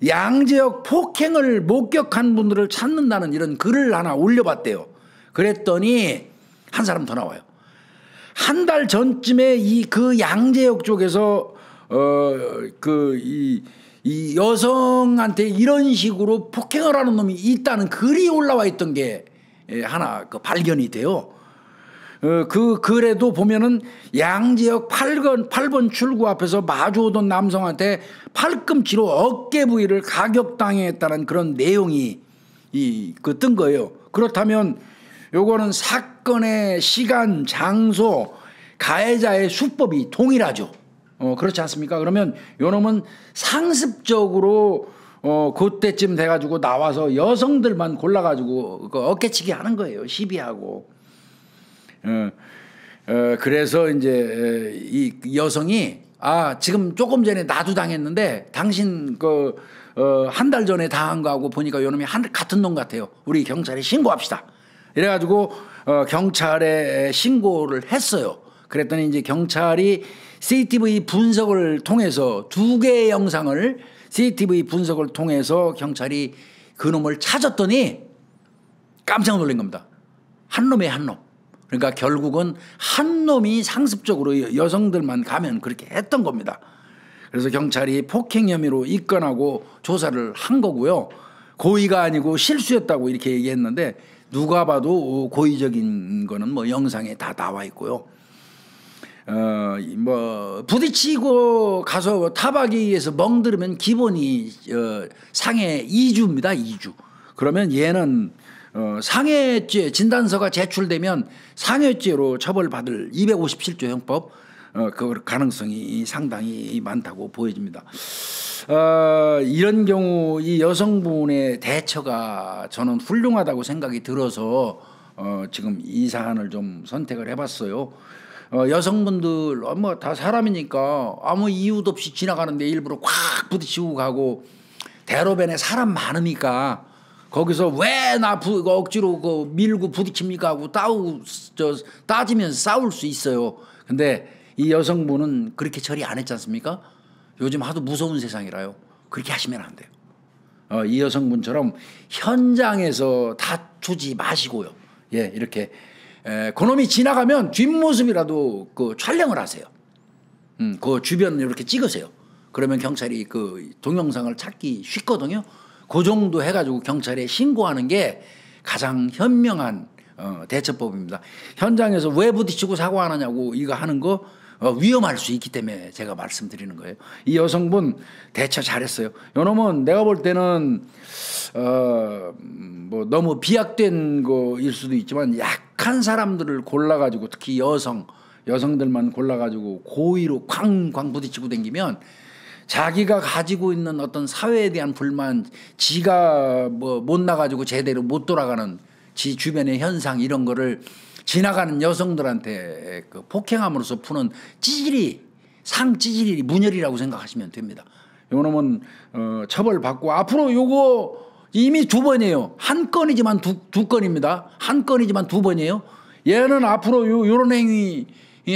Speaker 1: 양재역 폭행을 목격한 분들을 찾는다는 이런 글을 하나 올려봤대요. 그랬더니 한 사람 더 나와요. 한 달 전쯤에 그 양재역 쪽에서 이 여성한테 이런 식으로 폭행을 하는 놈이 있다는 글이 올라와 있던 게 하나 발견이 돼요. 그 글에도 보면은 양재역 8번 출구 앞에서 마주오던 남성한테 팔꿈치로 어깨 부위를 가격당했다는 그런 내용이 뜬 거예요. 그렇다면 요거는 사건의 시간, 장소, 가해자의 수법이 동일하죠. 그렇지 않습니까? 그러면 요 놈은 상습적으로 그때쯤 돼가지고 나와서 여성들만 골라가지고 어깨치기 하는 거예요. 시비하고. 그래서 이제 이 여성이 지금 조금 전에 나도 당했는데 당신 한 달 전에 당한 거하고 보니까 요 놈이 같은 놈 같아요. 우리 경찰에 신고합시다. 이래가지고 경찰에 신고를 했어요. 그랬더니 이제 경찰이 CCTV 분석을 통해서 2개의 영상을 CCTV 분석을 통해서 경찰이 그 놈을 찾았더니 깜짝 놀란 겁니다. 한 놈에 한 놈. 그러니까 결국은 한 놈이 상습적으로 여성들만 가면 그렇게 했던 겁니다. 그래서 경찰이 폭행 혐의로 입건하고 조사를 한 거고요. 고의가 아니고 실수였다고 이렇게 얘기했는데 누가 봐도 고의적인 거는 뭐 영상에 다 나와 있고요. 뭐 부딪히고 가서 타박에 의해서 멍들으면 기본이 상해 2주입니다. 2주. 그러면 얘는 상해죄 진단서가 제출되면 상해죄로 처벌받을 257조 형법 그 가능성이 상당히 많다고 보여집니다. 이런 경우 이 여성분의 대처가 저는 훌륭하다고 생각이 들어서 지금 이 사안을 좀 선택을 해봤어요. 여성분들 뭐 다 사람이니까 아무 이유도 없이 지나가는데 일부러 꽉 부딪히고 가고, 대로변에 사람 많으니까 거기서 왜 나 억지로 밀고 부딪힙니까 하고 따지면서 싸울 수 있어요. 근데 이 여성분은 그렇게 처리 안 했지 않습니까? 요즘 하도 무서운 세상이라요. 그렇게 하시면 안 돼요. 이 여성분처럼 현장에서 다투지 마시고요. 예, 이렇게 그놈이 지나가면 뒷모습이라도 촬영을 하세요. 그 주변을 이렇게 찍으세요. 그러면 경찰이 그 동영상을 찾기 쉽거든요. 그 정도 해가지고 경찰에 신고하는 게 가장 현명한 대처법입니다. 현장에서 왜 부딪히고 사고 안 하냐고 이거 하는 거 위험할 수 있기 때문에 제가 말씀드리는 거예요. 이 여성분 대처 잘했어요. 요놈은 내가 볼 때는 뭐 너무 비약된 거일 수도 있지만 약한 사람들을 골라가지고, 특히 여성들만 골라가지고 고의로 쾅쾅 부딪히고 댕기면 자기가 가지고 있는 어떤 사회에 대한 불만, 지가 뭐 못 나가지고 제대로 못 돌아가는 지 주변의 현상, 이런 거를 지나가는 여성들한테 폭행함으로써 푸는 상찌질이 문열이라고 생각하시면 됩니다. 요놈은 처벌받고, 앞으로 요거 이미 2번이에요. 한 건이지만 두 건입니다. 한 건이지만 2번이에요. 얘는 앞으로 요런 행위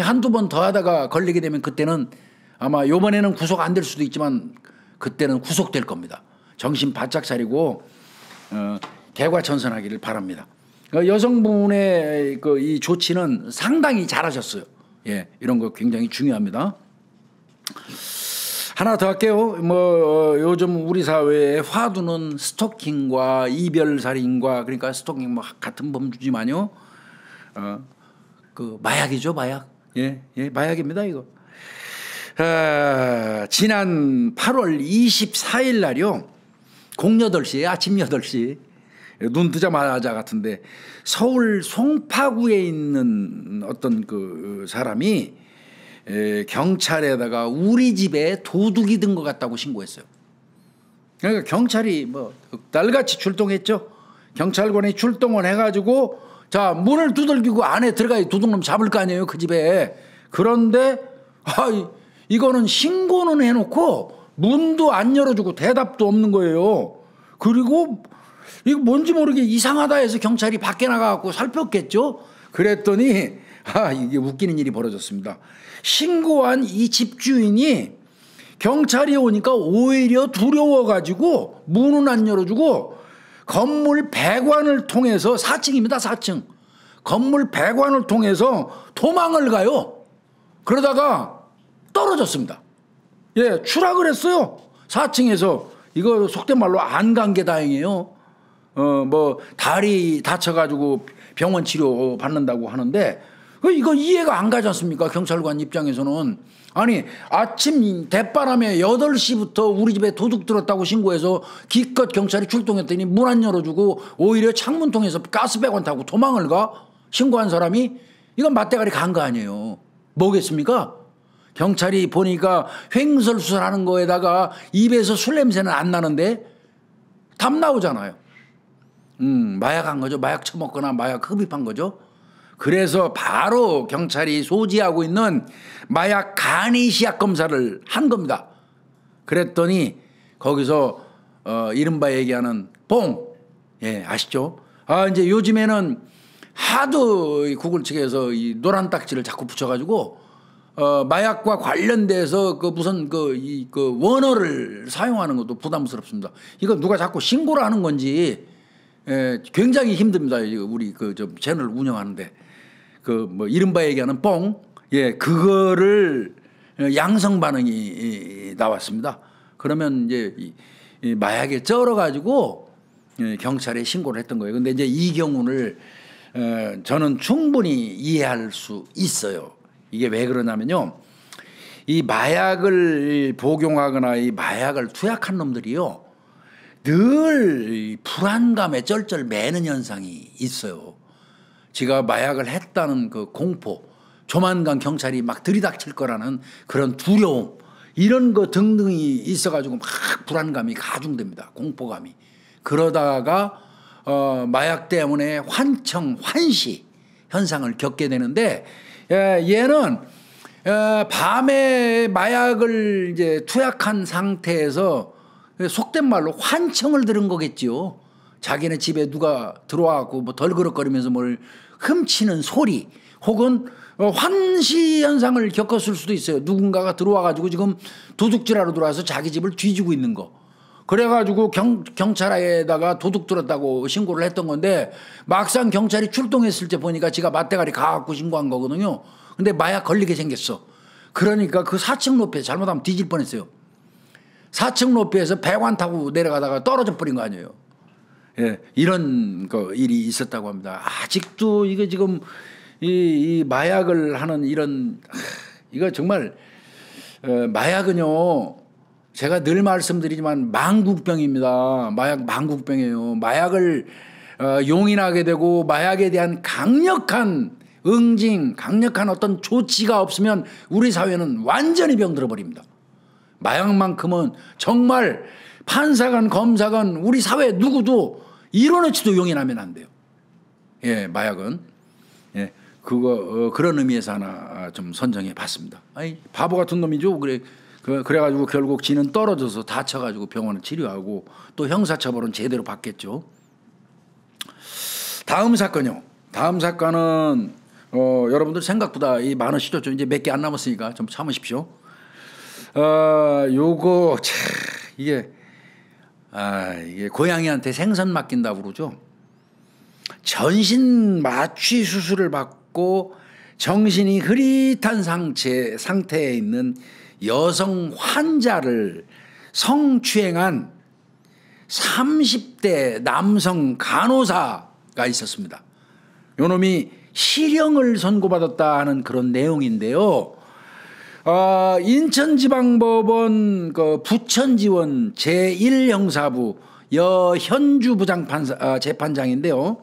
Speaker 1: 한두 번 더 하다가 걸리게 되면 그때는 아마 요번에는 구속 안 될 수도 있지만 그때는 구속될 겁니다. 정신 바짝 차리고 개과천선하기를 바랍니다. 여성분의 이 조치는 상당히 잘하셨어요. 예, 이런 거 굉장히 중요합니다. 하나 더 할게요. 요즘 우리 사회의 화두는 스토킹과 이별살인과, 그러니까 스토킹 뭐 같은 범주지만요. 마약이죠, 마약. 예, 마약입니다, 이거. 지난 8월 24일 날이요. 08시에 아침 8시 눈 뜨자마자 같은데 서울 송파구에 있는 어떤 그 사람이 경찰에다가 우리 집에 도둑이 든 것 같다고 신고했어요. 그러니까 경찰이 뭐 날같이 출동했죠. 경찰관이 출동을 해가지고 자, 문을 두들기고 안에 들어가 도둑놈 잡을 거 아니에요, 그 집에. 그런데 이거는 신고는 해놓고 문도 안 열어주고 대답도 없는 거예요. 그리고 이거 뭔지 모르게 이상하다 해서 경찰이 밖에 나가갖고 살폈겠죠. 그랬더니 이게 웃기는 일이 벌어졌습니다. 신고한 이 집주인이 경찰이 오니까 오히려 두려워가지고 문은 안 열어주고 건물 배관을 통해서, 4층입니다, 4층. 건물 배관을 통해서 도망을 가요. 그러다가 떨어졌습니다. 예, 추락을 했어요. 4층에서. 이거 속된 말로 안 간 게 다행이에요. 뭐 다리 다쳐가지고 병원 치료 받는다고 하는데 이거 이해가 안 가지 않습니까? 경찰관 입장에서는. 아니, 아침 대바람에 8시부터 우리 집에 도둑 들었다고 신고해서 기껏 경찰이 출동했더니 문 안 열어주고 오히려 창문 통해서 가스배관 타고 도망을 가? 신고한 사람이? 이건 맞대가리 간 거 아니에요. 뭐겠습니까? 경찰이 보니까 횡설수설하는 거에다가 입에서 술 냄새는 안 나는데 답 나오잖아요. 마약한 거죠. 마약 처먹거나 마약 흡입한 거죠. 그래서 바로 경찰이 소지하고 있는 마약 간이시약 검사를 한 겁니다. 그랬더니 거기서 이른바 얘기하는 뽕, 예, 아시죠? 이제 요즘에는 하도 구글 측에서 이 노란 딱지를 자꾸 붙여가지고 마약과 관련돼서 무슨 원어를 사용하는 것도 부담스럽습니다. 이거 누가 자꾸 신고를 하는 건지 굉장히 힘듭니다. 우리 좀 채널 운영하는데 뭐 이른바 얘기하는 뽕, 예, 그거를 양성 반응이 나왔습니다. 그러면 이제 이 마약에 쩔어가지고 경찰에 신고를 했던 거예요. 근데 이제 이 경우를 저는 충분히 이해할 수 있어요. 이게 왜 그러냐면요. 이 마약을 복용하거나 이 마약을 투약한 놈들이요. 늘 불안감에 쩔쩔 매는 현상이 있어요. 지가 마약을 했다는 그 공포, 조만간 경찰이 막 들이닥칠 거라는 그런 두려움, 이런 거 등등이 있어가지고 막 불안감이 가중됩니다. 공포감이. 그러다가 마약 때문에 환청, 환시 현상을 겪게 되는데, 얘는 밤에 마약을 이제 투약한 상태에서 속된 말로 환청을 들은 거겠지요. 자기네 집에 누가 들어와갖고 뭐 덜그럭거리면서 뭘 훔치는 소리, 혹은 환시 현상을 겪었을 수도 있어요. 누군가가 들어와가지고 지금 도둑질하러 들어와서 자기 집을 뒤지고 있는 거. 그래가지고 경찰에다가 도둑 들었다고 신고를 했던 건데, 막상 경찰이 출동했을 때 보니까 지가 맞대가리 가갖고 신고한 거거든요. 근데 마약 걸리게 생겼어. 그러니까 그 4층 높이에 잘못하면 뒤질 뻔했어요. 4층 높이에서 배관 타고 내려가다가 떨어져 버린 거 아니에요. 예, 이런 일이 있었다고 합니다. 아직도 이거 지금 이 마약을 하는 이거 정말 마약은요, 제가 늘 말씀드리지만 망국병입니다. 마약 망국병이에요. 마약을 용인하게 되고 마약에 대한 강력한 응징, 강력한 어떤 조치가 없으면 우리 사회는 완전히 병들어 버립니다. 마약만큼은 정말 판사건 검사건 우리 사회 누구도 이뤄놓지도 용인하면 안 돼요. 예, 마약은. 예, 그런 의미에서 하나 좀 선정해 봤습니다. 아이, 바보 같은 놈이죠. 그래가지고 결국 지는 떨어져서 다쳐가지고 병원을 치료하고 또 형사처벌은 제대로 받겠죠. 다음 사건요. 다음 사건은 여러분들 생각보다 많으시죠. 좀 이제 몇 개 안 남았으니까 좀 참으십시오. 요거 이게 고양이한테 생선 맡긴다고 그러죠. 전신 마취 수술을 받고 정신이 흐릿한 상태에 있는 여성 환자를 성추행한 30대 남성 간호사가 있었습니다. 요놈이 실형을 선고받았다 하는 그런 내용인데요. 인천지방법원 부천지원 제1형사부 여현주 재판장인데요.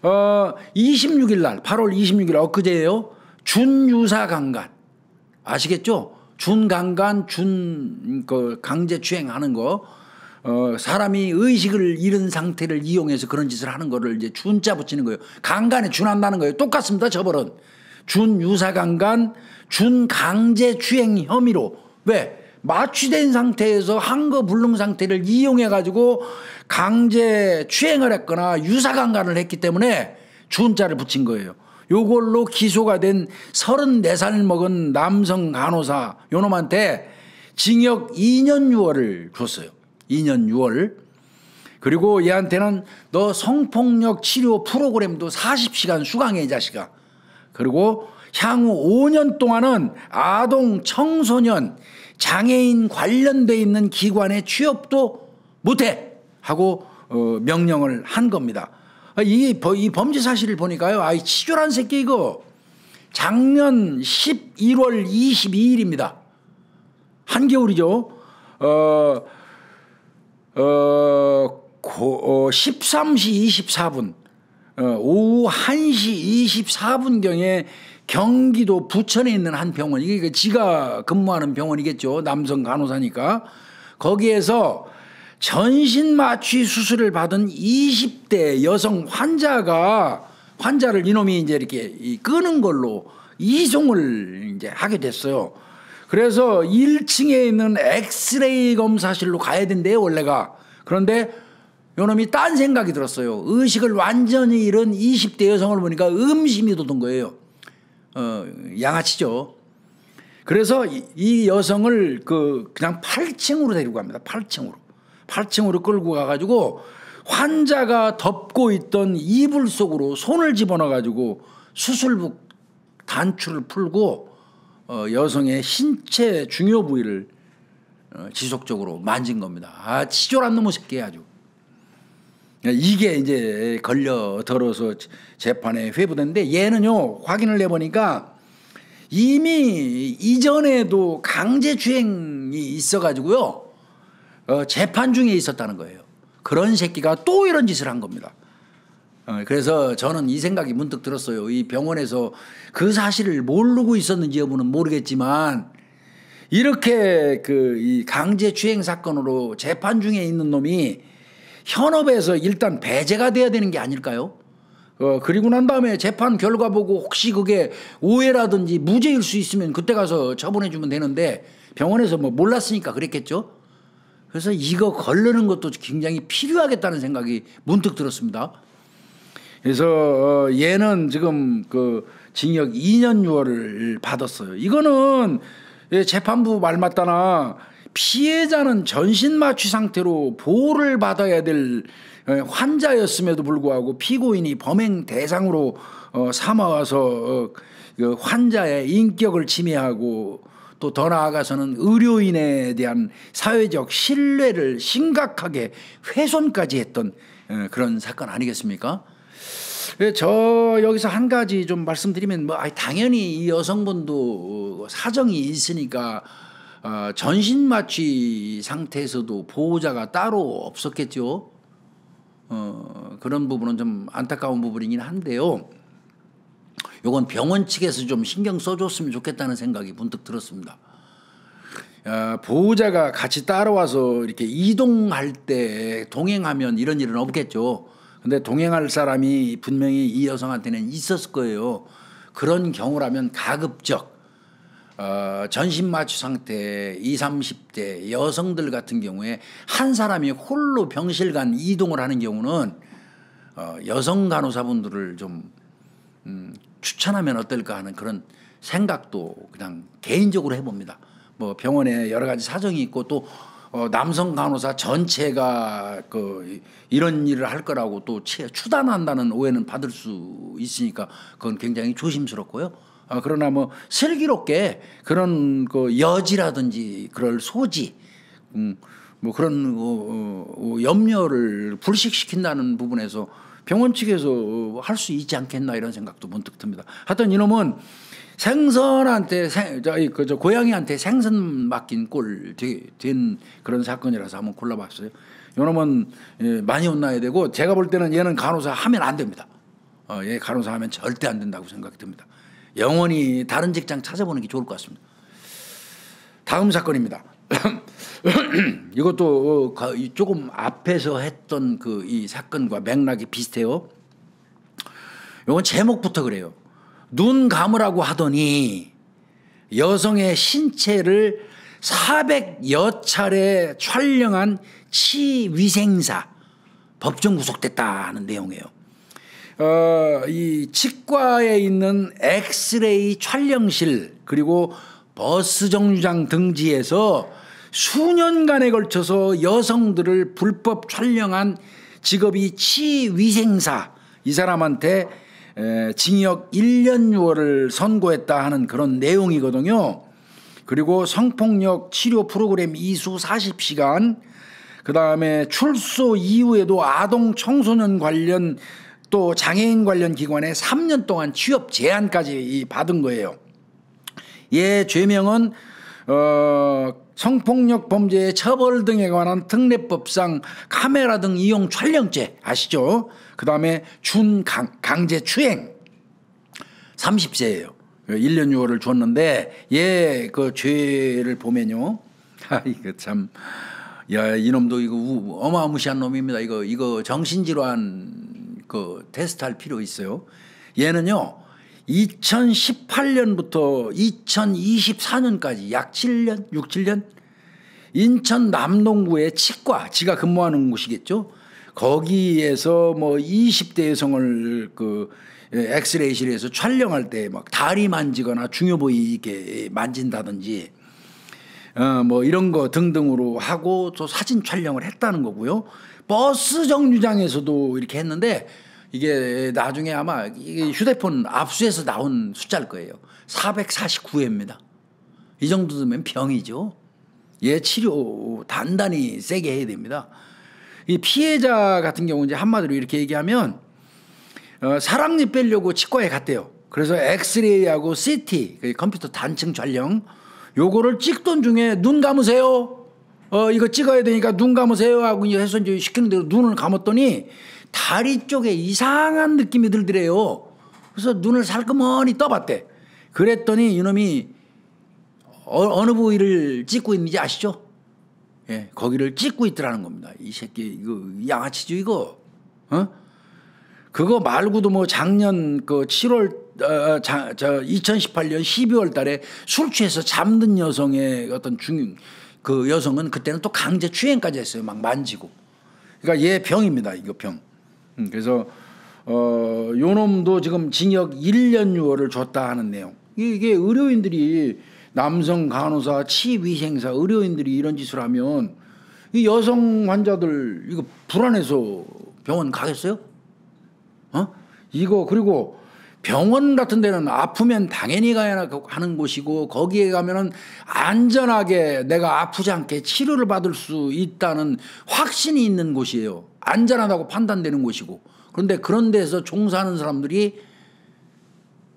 Speaker 1: 26일 날, 8월 26일 엊그제예요. 준유사 강간 아시겠죠? 준강간, 강제추행하는 거. 사람이 의식을 잃은 상태를 이용해서 그런 짓을 하는 거를 이제 준자 붙이는 거예요. 강간에 준한다는 거예요. 똑같습니다. 저벌은. 준유사강간, 준강제추행 혐의로. 왜? 마취된 상태에서 항거 불능 상태를 이용해가지고 강제추행을 했거나 유사강간을 했기 때문에 준자를 붙인 거예요. 요걸로 기소가 된 34살 먹은 남성 간호사 요놈한테 징역 2년 6월을 줬어요. 2년 6월. 그리고 얘한테는 너 성폭력 치료 프로그램도 40시간 수강해 이 자식아. 그리고 향후 5년 동안은 아동 청소년 장애인 관련돼 있는 기관에 취업도 못해 하고 명령을 한 겁니다. 이 범죄 사실을 보니까요. 아이 치졸한 새끼 이거. 작년 11월 22일입니다. 한겨울이죠. 13시 24분 오후 1시 24분경에 경기도 부천에 있는 한 병원, 이게 지가 근무하는 병원이겠죠. 남성 간호사니까. 거기에서 전신마취 수술을 받은 20대 여성 환자를 이놈이 이제 이렇게 끄는 걸로 이송을 이제 하게 됐어요. 그래서 1층에 있는 엑스레이 검사실로 가야 된대요, 원래가. 그런데 요놈이 딴 생각이 들었어요. 의식을 완전히 잃은 20대 여성을 보니까 음심이 돋은 거예요. 양아치죠. 그래서 이 여성을 그냥 8층으로 데리고 갑니다. 8층으로 끌고 가가지고 환자가 덮고 있던 이불 속으로 손을 집어넣어가지고 수술복 단추를 풀고 여성의 신체 중요 부위를 지속적으로 만진 겁니다. 아, 치졸한 놈의 새끼 아주. 이게 이제 걸려들어서 재판에 회부됐는데, 얘는요 확인을 해보니까 이미 이전에도 강제추행이 있어가지고요 재판 중에 있었다는 거예요. 그런 새끼가 또 이런 짓을 한 겁니다. 그래서 저는 이 생각이 문득 들었어요. 이 병원에서 그 사실을 모르고 있었는지 여부는 모르겠지만 이렇게 이 강제추행 사건으로 재판 중에 있는 놈이 현업에서 일단 배제가 돼야 되는 게 아닐까요? 그리고 난 다음에 재판 결과 보고 혹시 그게 오해라든지 무죄일 수 있으면 그때 가서 처분해 주면 되는데 병원에서 뭐 몰랐으니까 그랬겠죠. 그래서 이거 거르는 것도 굉장히 필요하겠다는 생각이 문득 들었습니다. 그래서 얘는 지금 징역 2년 6월을 받았어요. 이거는 재판부 말 맞다나 피해자는 전신마취 상태로 보호를 받아야 될 환자였음에도 불구하고 피고인이 범행 대상으로 삼아와서 환자의 인격을 침해하고 또 더 나아가서는 의료인에 대한 사회적 신뢰를 심각하게 훼손까지 했던 그런 사건 아니겠습니까? 저 여기서 한 가지 좀 말씀드리면 당연히 이 여성분도 사정이 있으니까 전신마취 상태에서도 보호자가 따로 없었겠죠. 그런 부분은 좀 안타까운 부분이긴 한데요. 요건 병원 측에서 좀 신경 써줬으면 좋겠다는 생각이 문득 들었습니다. 보호자가 같이 따라와서 이렇게 이동할 때 동행하면 이런 일은 없겠죠. 근데 동행할 사람이 분명히 이 여성한테는 있었을 거예요. 그런 경우라면 가급적 전신마취 상태 20, 30대 여성들 같은 경우에 한 사람이 홀로 병실 간 이동을 하는 경우는 여성 간호사분들을 좀 추천하면 어떨까 하는 그런 생각도 그냥 개인적으로 해봅니다. 뭐 병원에 여러 가지 사정이 있고 또 남성 간호사 전체가 이런 일을 할 거라고 또 추단한다는 오해는 받을 수 있으니까 그건 굉장히 조심스럽고요. 그러나 뭐 슬기롭게 그런 여지라든지 그럴 소지, 뭐 그런 염려를 불식시킨다는 부분에서 병원 측에서 할 수 있지 않겠나 이런 생각도 문득 듭니다. 하여튼 이놈은 생선한테 고양이한테 생선 맡긴 꼴 된 그런 사건이라서 한번 골라봤어요. 이놈은 많이 혼나야 되고 제가 볼 때는 얘는 간호사 하면 안 됩니다. 얘 간호사 하면 절대 안 된다고 생각이 듭니다. 영원히 다른 직장 찾아보는 게 좋을 것 같습니다. 다음 사건입니다. 이것도 조금 앞에서 했던 이 사건과 맥락이 비슷해요. 이건 제목부터 그래요. 눈 감으라고 하더니 여성의 신체를 400여 차례 촬영한 치위생사 법정 구속됐다는 내용이에요. 이 치과에 있는 엑스레이 촬영실 그리고 버스 정류장 등지에서 수년간에 걸쳐서 여성들을 불법 촬영한 직업이 치위생사, 이 사람한테 징역 1년 6월을 선고했다 하는 그런 내용이거든요. 그리고 성폭력 치료 프로그램 이수 40시간, 그 다음에 출소 이후에도 아동 청소년 관련 또 장애인 관련 기관에 3년 동안 취업 제한까지 받은 거예요. 얘 죄명은 성폭력 범죄의 처벌 등에 관한 특례법상 카메라 등 이용 촬영죄 아시죠? 그 다음에 강제추행 30세예요. 1년 6월을 줬는데 얘 그 죄를 보면요. 이거 참, 야, 이놈도 이거 어마무시한 놈입니다. 이거 정신질환 테스트할 필요 있어요. 얘는요. 2018년부터 2024년까지 약 7년, 6, 7년 인천 남동구의 치과, 지가 근무하는 곳이겠죠. 거기에서 뭐 20대 여성을 엑스레이실에서 촬영할 때 막 다리 만지거나 중요 부위 이렇게 만진다든지 뭐 이런 거 등등으로 하고 또 사진 촬영을 했다는 거고요. 버스 정류장에서도 이렇게 했는데 이게 나중에 아마 이게 휴대폰 압수해서 나온 숫자일 거예요. 449회입니다. 이 정도 되면 병이죠. 얘 치료 단단히 세게 해야 됩니다. 이 피해자 같은 경우 이제 한마디로 이렇게 얘기하면 사랑니 빼려고 치과에 갔대요. 그래서 엑스레이하고 CT 컴퓨터 단층 촬영 요거를 찍던 중에 눈 감으세요. 이거 찍어야 되니까 눈 감으세요 하고 해서 이제 시키는 대로 눈을 감았더니 다리 쪽에 이상한 느낌이 들더래요. 그래서 눈을 살그머니 떠봤대. 그랬더니 이놈이 어느 부위를 찍고 있는지 아시죠? 예, 거기를 찍고 있더라는 겁니다. 이 새끼 이거 양아치죠 이거. 그거 말고도 뭐 작년 그 7월 2018년 12월 달에 술 취해서 잠든 여성의 어떤 그 여성은 그때는 또 강제 추행까지 했어요. 막 만지고. 그러니까 얘 병입니다. 이거 병. 그래서 요 놈도 지금 징역 1년 6월을 줬다 하는 내용. 이게 의료인들이 남성 간호사, 치위생사, 의료인들이 이런 짓을 하면 이 여성 환자들 이거 불안해서 병원 가겠어요? 이거 그리고 병원 같은 데는 아프면 당연히 가야 하는 곳이고 거기에 가면은 안전하게 내가 아프지 않게 치료를 받을 수 있다는 확신이 있는 곳이에요. 안전하다고 판단되는 곳이고. 그런데 그런 데서 종사하는 사람들이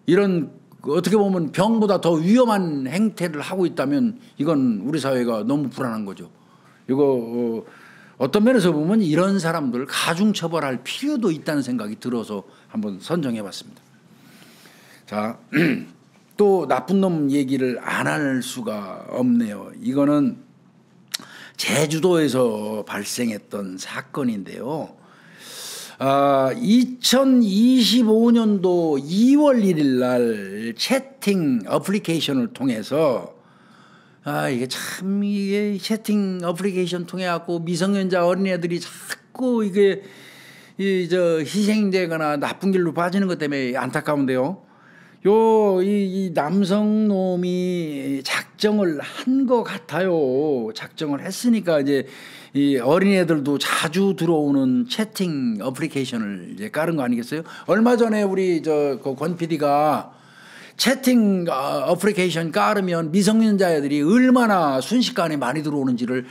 Speaker 1: 이런 어떻게 보면 병보다 더 위험한 행태를 하고 있다면 이건 우리 사회가 너무 불안한 거죠. 이거 어떤 면에서 보면 이런 사람들을 가중처벌할 필요도 있다는 생각이 들어서 한번 선정해 봤습니다. 자, 또 나쁜 놈 얘기를 안 할 수가 없네요. 이거는 제주도에서 발생했던 사건인데요. 2025년도 2월 1일 날 채팅 어플리케이션을 통해서 이게 채팅 어플리케이션 통해 갖고 미성년자 어린애들이 자꾸 이게 희생되거나 나쁜 길로 빠지는 것 때문에 안타까운데요. 이 남성놈이 작정을 한 것 같아요. 작정을 했으니까 이제 이 어린애들도 자주 들어오는 채팅 어플리케이션을 이제 깔은 거 아니겠어요? 얼마 전에 우리 권 PD가 채팅 어플리케이션 깔으면 미성년자 애들이 얼마나 순식간에 많이 들어오는지를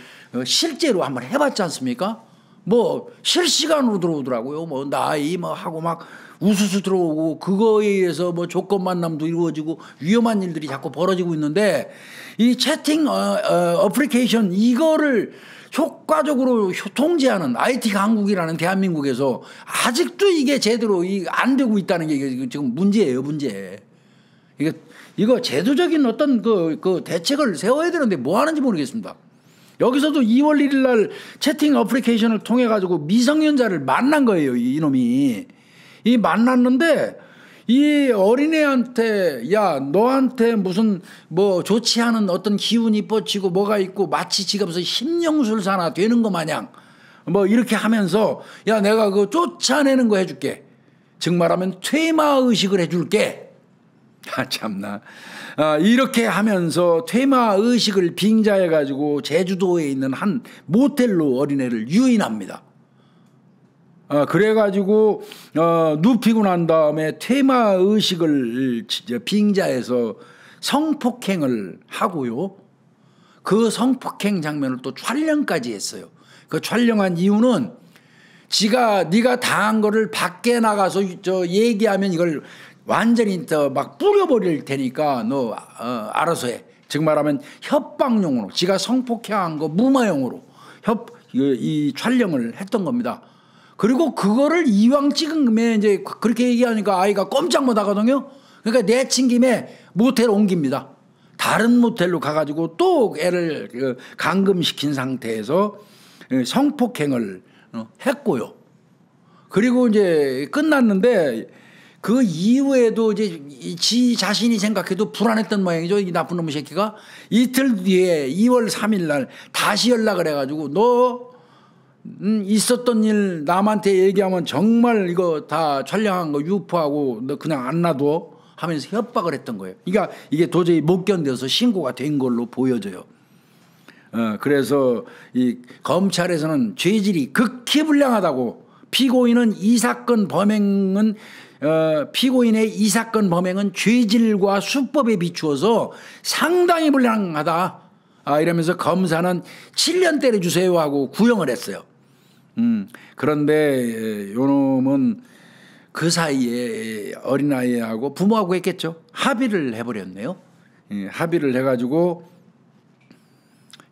Speaker 1: 실제로 한번 해봤지 않습니까? 뭐 실시간으로 들어오더라고요. 뭐 나이 뭐 하고 막 우수수 들어오고 그거에 의해서 뭐 조건 만남도 이루어지고 위험한 일들이 자꾸 벌어지고 있는데 이 채팅 어플리케이션 이거를 효과적으로 통제하는 IT 강국이라는 대한민국에서 아직도 이게 제대로 안 되고 있다는 게 지금 문제예요, 문제. 이거 제도적인 어떤 그 대책을 세워야 되는데 뭐 하는지 모르겠습니다. 여기서도 2월 1일 날 채팅 어플리케이션을 통해 가지고 미성년자를 만난 거예요, 이놈이. 만났는데 이 어린애한테 야 너한테 무슨 뭐 좋지 않은 어떤 기운이 뻗치고 뭐가 있고 마치 지금 무슨 심령술사나 되는 거 마냥 뭐 이렇게 하면서 야 내가 그거 쫓아내는 거 해줄게. 즉 말하면 퇴마의식을 해줄게. 참나. 이렇게 하면서 퇴마의식을 빙자해가지고 제주도에 있는 한 모텔로 어린애를 유인합니다. 그래가지고 눕히고 난 다음에 퇴마의식을 빙자해서 성폭행을 하고요. 그 성폭행 장면을 또 촬영까지 했어요. 그 촬영한 이유는 네가 당한 거를 밖에 나가서 얘기하면 이걸 완전히 막 뿌려버릴 테니까 너 알아서 해. 즉 말하면 협박용으로 지가 성폭행한 거 무마용으로 이 촬영을 했던 겁니다. 그리고 그거를 이왕 찍으면 이제 그렇게 얘기하니까 아이가 꼼짝 못 하거든요. 그러니까 내친 김에 모텔 옮깁니다. 다른 모텔로 가가지고 또 애를 감금시킨 상태에서 성폭행을 했고요. 그리고 이제 끝났는데 그 이후에도 이제 지 자신이 생각해도 불안했던 모양이죠. 이 나쁜 놈의 새끼가 이틀 뒤에 2월 3일 날 다시 연락을 해가지고 너 있었던 일 남한테 얘기하면 정말 이거 다 촬영한 거 유포하고 너 그냥 안 놔둬 하면서 협박을 했던 거예요. 그러니까 이게 도저히 못 견뎌서 신고가 된 걸로 보여져요. 그래서 이 검찰에서는 죄질이 극히 불량하다고 피고인의 이 사건 범행은 죄질과 수법에 비추어서 상당히 불량하다. 이러면서 검사는 7년 때려주세요 하고 구형을 했어요. 그런데 요놈은 그 사이에 어린아이하고 부모하고 했겠죠. 합의를 해버렸네요. 합의를 해가지고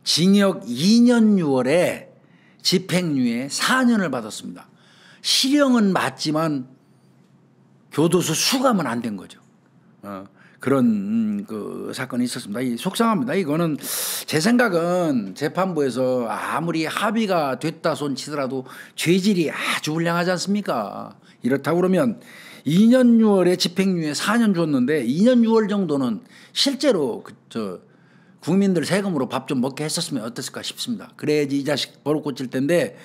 Speaker 1: 징역 2년 6월에 집행유예 4년을 받았습니다. 실형은 맞지만 교도소 수감은 안 된 거죠. 그런 그 사건이 있었습니다. 속상합니다. 이거는 제 생각은 재판부에서 아무리 합의가 됐다 손 치더라도 죄질이 아주 훌륭하지 않습니까? 이렇다고 그러면 2년 6월에 집행유예 4년 줬는데 2년 6월 정도는 실제로 국민들 세금으로 밥 좀 먹게 했었으면 어땠을까 싶습니다. 그래야지 이 자식 버릇 고칠 텐데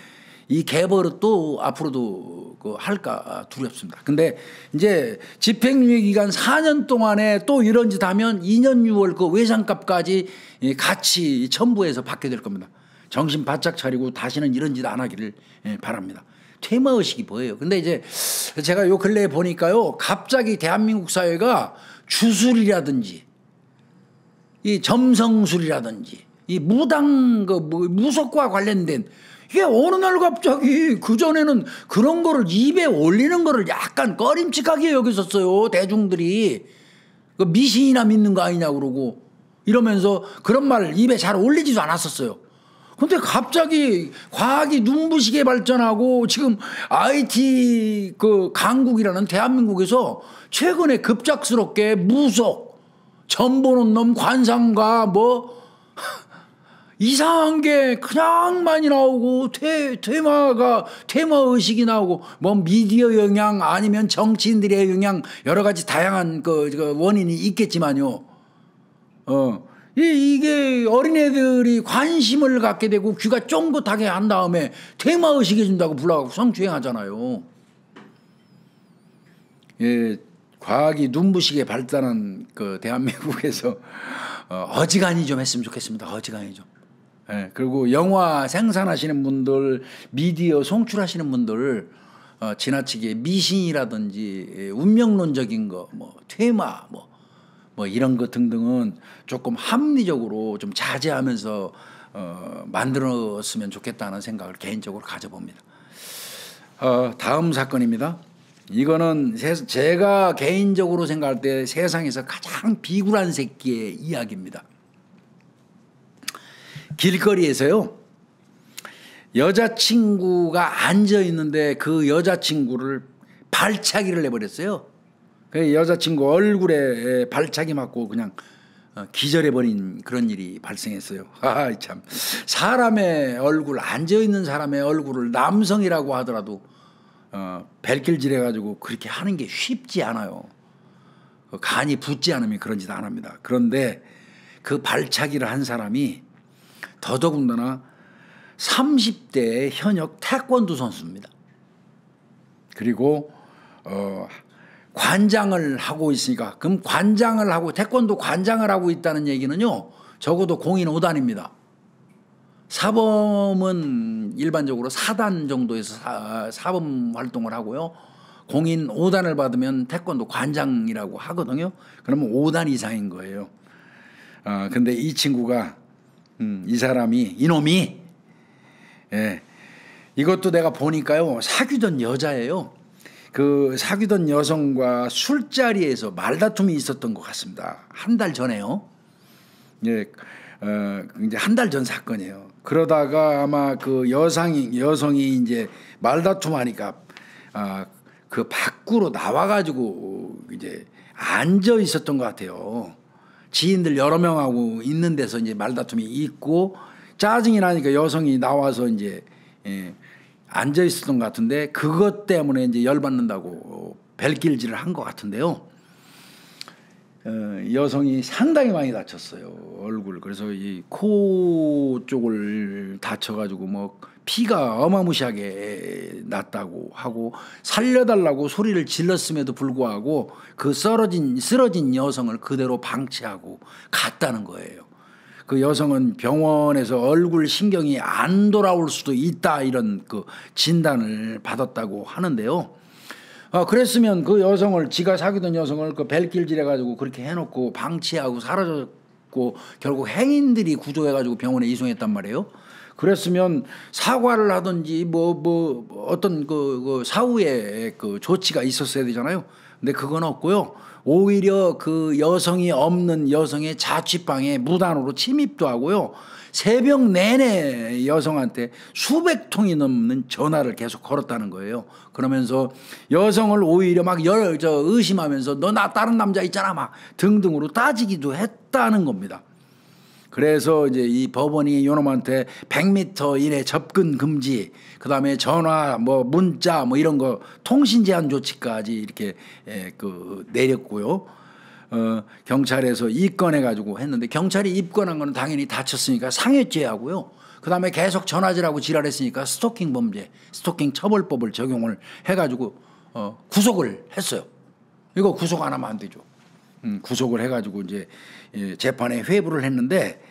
Speaker 1: 이 개버릇도 앞으로도 할까 두렵습니다. 근데 이제 집행유예 기간 4년 동안에 또 이런 짓 하면 2년 6월 그 외상값까지 같이 첨부해서 받게 될 겁니다. 정신 바짝 차리고 다시는 이런 짓 안 하기를 바랍니다. 퇴마의식이 보여요. 근데 이제 제가 요 근래에 보니까요, 갑자기 대한민국 사회가 주술이라든지 이 점성술이라든지 이 무당 무속과 관련된 이게 어느 날 갑자기 그전에는 그런 거를 입에 올리는 거를 약간 꺼림칙하게 여겼었어요. 대중들이 그 미신이나 믿는 거 아니냐 그러고 이러면서 그런 말 입에 잘 올리지도 않았었어요. 근데 갑자기 과학이 눈부시게 발전하고 지금 IT 그 강국이라는 대한민국에서 최근에 급작스럽게 무속, 점 보는 놈, 관상가 뭐 이상한 게 그냥 많이 나오고 퇴마의식이 나오고 뭐 미디어 영향 아니면 정치인들의 영향 여러 가지 다양한 그 원인이 있겠지만요. 이게 어린애들이 관심을 갖게 되고 귀가 쫑긋하게 한 다음에 퇴마의식이 준다고 불러가고 성추행하잖아요. 예, 과학이 눈부시게 발달한 그 대한민국에서 어지간히 좀 했으면 좋겠습니다. 어지간히 좀. 예, 그리고 영화 생산하시는 분들, 미디어 송출하시는 분들 지나치게 미신이라든지 운명론적인 거, 뭐 퇴마, 뭐 이런 것 등등은 조금 합리적으로 좀 자제하면서 만들었으면 좋겠다는 생각을 개인적으로 가져봅니다. 다음 사건입니다. 이거는 제가 개인적으로 생각할 때 세상에서 가장 비굴한 새끼의 이야기입니다. 길거리에서요, 여자친구가 앉아있는데 그 여자친구를 발차기를 내버렸어요. 그 여자친구 얼굴에 발차기 맞고 그냥 기절해버린 그런 일이 발생했어요. 참. 사람의 얼굴, 앉아있는 사람의 얼굴을 남성이라고 하더라도 벨길질해가지고 그렇게 하는 게 쉽지 않아요. 간이 붙지 않으면 그런 짓 안 합니다. 그런데 그 발차기를 한 사람이 더더군다나 30대 현역 태권도 선수입니다. 그리고 관장을 하고 있으니까, 그럼 관장을 하고 태권도 관장을 하고 있다는 얘기는요, 적어도 공인 5단입니다. 사범은 일반적으로 4단 정도에서 사범 활동을 하고요, 공인 5단을 받으면 태권도 관장이라고 하거든요. 그러면 5단 이상인 거예요. 근데 이 친구가 이놈이 예, 이것도 내가 보니까요, 사귀던 여자예요. 그 사귀던 여성과 술자리에서 말다툼이 있었던 것 같습니다. 한 달 전에요. 예, 이제 한 달 전 사건이에요. 그러다가 아마 그 여성이 이제 말다툼하니까 그 밖으로 나와가지고 이제 앉아 있었던 것 같아요. 지인들 여러 명하고 있는 데서 이제 말다툼이 있고 짜증이 나니까 여성이 나와서 이제 앉아 있었던 것 같은데, 그것 때문에 이제 열받는다고 벨길질을 한 것 같은데요. 여성이 상당히 많이 다쳤어요, 얼굴. 그래서 이 코 쪽을 다쳐가지고 뭐 피가 어마무시하게 났다고 하고, 살려달라고 소리를 질렀음에도 불구하고 그 쓰러진 여성을 그대로 방치하고 갔다는 거예요. 그 여성은 병원에서 얼굴 신경이 안 돌아올 수도 있다, 이런 그 진단을 받았다고 하는데요. 그랬으면 그 여성을, 지가 사귀던 여성을 그 벨길질해가지고 그렇게 해놓고 방치하고 사라졌고 결국 행인들이 구조해가지고 병원에 이송했단 말이에요. 그랬으면 사과를 하든지 뭐 어떤 그 사후에 그 조치가 있었어야 되잖아요. 근데 그건 없고요. 오히려 그 여성이 없는 여성의 자취방에 무단으로 침입도 하고요. 새벽 내내 여성한테 수백 통이 넘는 전화를 계속 걸었다는 거예요. 그러면서 여성을 오히려 막 의심하면서 너 나 다른 남자 있잖아 막 등등으로 따지기도 했다는 겁니다. 그래서 이제 이 법원이 요놈한테 100m 이내 접근 금지, 그 다음에 전화, 뭐 문자, 뭐 이런 거 통신 제한 조치까지 이렇게 내렸고요. 경찰에서 입건해가지고 했는데 경찰이 입건한 거는 당연히 다쳤으니까 상해죄하고요. 그 다음에 계속 전화질하고 지랄했으니까 스토킹 범죄, 스토킹 처벌법을 적용을 해가지고 구속을 했어요. 이거 구속 안 하면 안 되죠. 구속을 해가지고 이제 재판에 회부를 했는데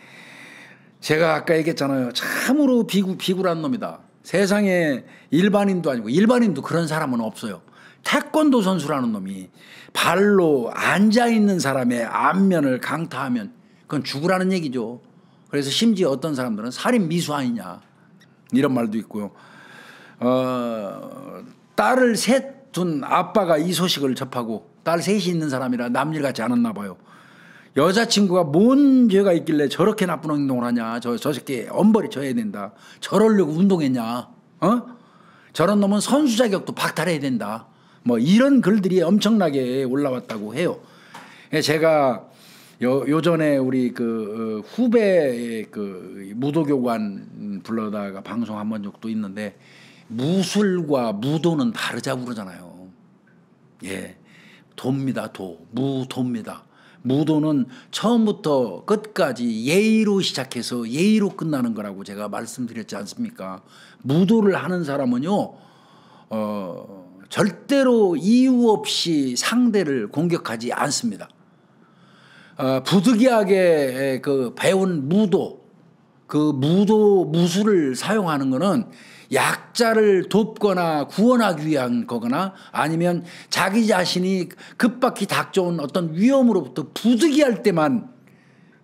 Speaker 1: 제가 아까 얘기했잖아요. 참으로 비굴한 놈이다. 세상에 일반인도 아니고 일반인도 그런 사람은 없어요. 태권도 선수라는 놈이 발로 앉아있는 사람의 안면을 강타하면 그건 죽으라는 얘기죠. 그래서 심지어 어떤 사람들은 살인 미수 아니냐 이런 말도 있고요. 딸을 셋 둔 아빠가 이 소식을 접하고 딸 셋이 있는 사람이라 남일 같지 않았나 봐요. 여자친구가 뭔 죄가 있길래 저렇게 나쁜 행동을 하냐. 저 새끼 엄벌이 져야 된다. 저러려고 운동했냐. 저런 놈은 선수 자격도 박탈해야 된다. 뭐 이런 글들이 엄청나게 올라왔다고 해요. 제가 요전에 우리 그 후배 그 무도교관 불러다가 방송 한 번 적도 있는데 무술과 무도는 다르자고 그러잖아요. 예. 도입니다. 무도입니다. 무도는 처음부터 끝까지 예의로 시작해서 예의로 끝나는 거라고 제가 말씀드렸지 않습니까? 무도를 하는 사람은요, 절대로 이유 없이 상대를 공격하지 않습니다. 부득이하게 그 배운 무술을 사용하는 거는 약자를 돕거나 구원하기 위한 거거나 아니면 자기 자신이 급박히 닥쳐온 어떤 위험으로부터 부득이할 때만